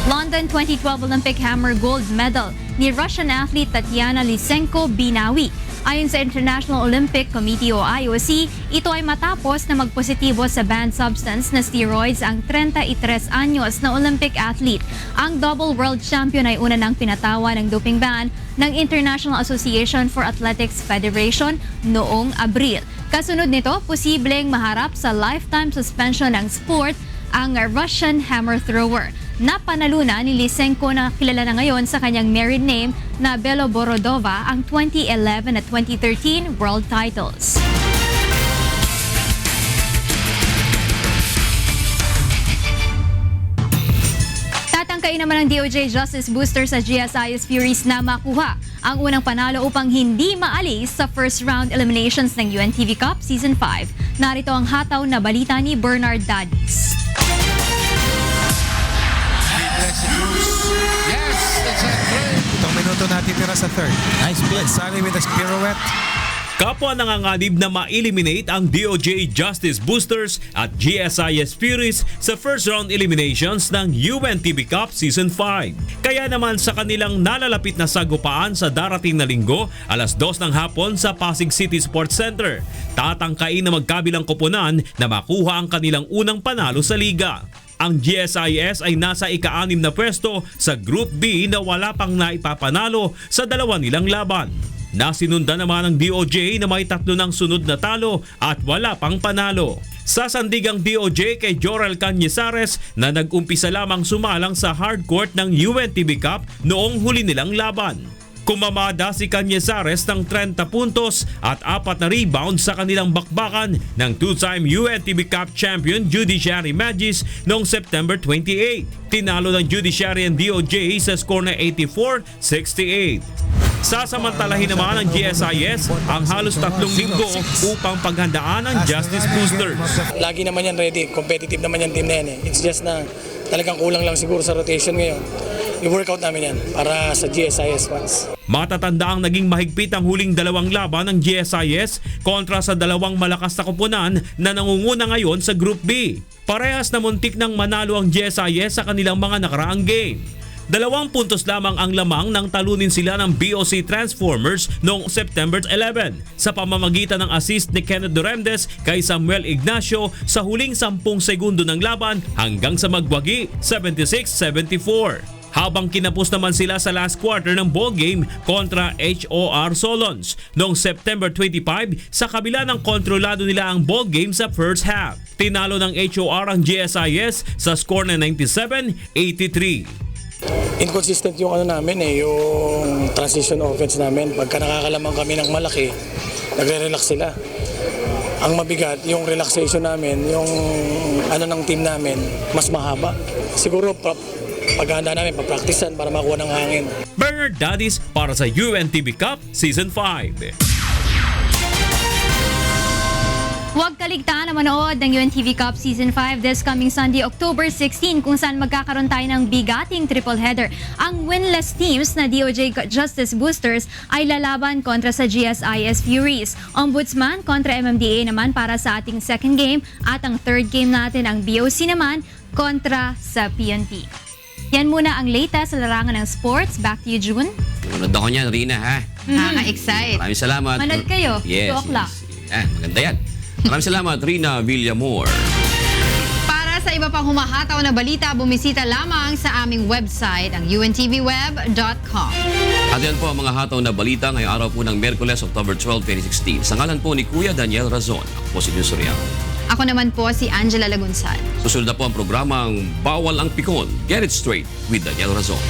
London 2012 Olympic hammer gold medal ni Russian athlete Tatiana Lysenko binawi. Ayon sa International Olympic Committee o IOC, ito ay matapos na magpositibo sa banned substance na steroids ang 33 anyos na Olympic athlete. Ang double world champion ay una nang pinatawa ng doping ban ng International Association for Athletics Federation noong Abril. Kasunod nito, posibleng maharap sa lifetime suspension ng sport ang Russian hammer thrower. Napanalunan ni Lysenko na kilala na ngayon sa kanyang married name na Beloborodova ang 2011 at 2013 world titles. Tatangkain naman ng DOJ Justice Booster sa GSIS Furies na makuha ang unang panalo upang hindi maalis sa first round eliminations ng UNTV Cup Season 5. Narito ang hataw na balita ni Bernard Dadis. Yes, it's a third. Itong minuto natitira sa third. Nice split. Sally with a pirouette. Kapwa nanganganib na ma-eliminate ang DOJ Justice Boosters at GSIS Furies sa first round eliminations ng UNTV Cup Season 5. Kaya naman sa kanilang nalalapit na sagupaan sa darating na linggo, alas 2 ng hapon sa Pasig City Sports Center, tatangkain na magkabilang koponan na makuha ang kanilang unang panalo sa liga. Ang GSIS ay nasa ika-6 na pwesto sa Group B na wala pang naipapanalo sa dalawa nilang laban. Nasinundan naman ng DOJ na may 3 ng sunod na talo at wala pang panalo. Sasandig ang DOJ kay Jorel Cañizares na nag-umpisa lamang sumalang sa hardcourt ng UNTV Cup noong huli nilang laban. Kumamada si Cañizares ng 30 puntos at 4 na rebound sa kanilang bakbakan ng two-time UNTV Cup champion Judiciary Magis noong September 28. Tinalo ng Judiciary and DOJ sa score na 84-68. Sasamantalahin naman ng GSIS ang halos 3 linggo upang paghandaan ang Justice Boosters. Lagi naman yan ready, competitive naman yan team na yan eh. It's just na talagang kulang lang siguro sa rotation ngayon. I-workout namin yan para sa GSIS fans. Matatanda ang naging mahigpit ang huling 2 laban ng GSIS kontra sa 2 malakas na koponan na nangunguna ngayon sa Group B. Parehas na muntik ng manalo ang GSIS sa kanilang mga nakaraang game. 2 puntos lamang ang lamang nang talunin sila ng BOC Transformers noong September 11 sa pamamagitan ng assist ni Kenneth Duremdes kay Samuel Ignacio sa huling 10 segundo ng laban hanggang sa magwagi 76-74. Habang kinapos naman sila sa last quarter ng ball game kontra HOR Solons noong September 25 sa kabila ng kontrolado nila ang ball game sa first half. Tinalo ng HOR ang GSIS sa score na 97-83. Inconsistent yung namin yung transition offense namin. Pagka nakakalamang kami ng malaki, nagre-relax sila. Ang mabigat, yung relaxation namin, yung ng team namin, mas mahaba. Siguro paghahanda namin, papraktisan para makuha ng hangin. Bernard Dadis para sa UNTV Cup Season 5. Huwag kaligtaan na manood ng UNTV Cup Season 5 this coming Sunday, October 16, kung saan magkakaroon tayo ng bigating triple header. Ang winless teams na DOJ Justice Boosters ay lalaban kontra sa GSIS Furies. Ombudsman kontra MMDA naman para sa ating second game, at ang third game natin ang BOC naman kontra sa PNP. Yan muna ang latest sa larangan ng sports. Back to you, June. Manood ako niyan, Rina, ha? Nakaka-excite. Maraming salamat. Manood kayo, Yes, 2 o'clock. Yes. Maganda yan. Maraming salamat, Rina Villamor. Para sa iba pang humahataw na balita, bumisita lamang sa aming website, ang untvweb.com. At yan po ang mga hataw na balita ngayong araw po ng Miyerkules, October 12, 2016. Sa ngalan po ni Kuya Daniel Razon, ako po si Jun Soriano. Ako naman po si Angela Lagunsal. Susunod na po ang programang Bawal ang Pikon. Get it straight with Daniel Razon.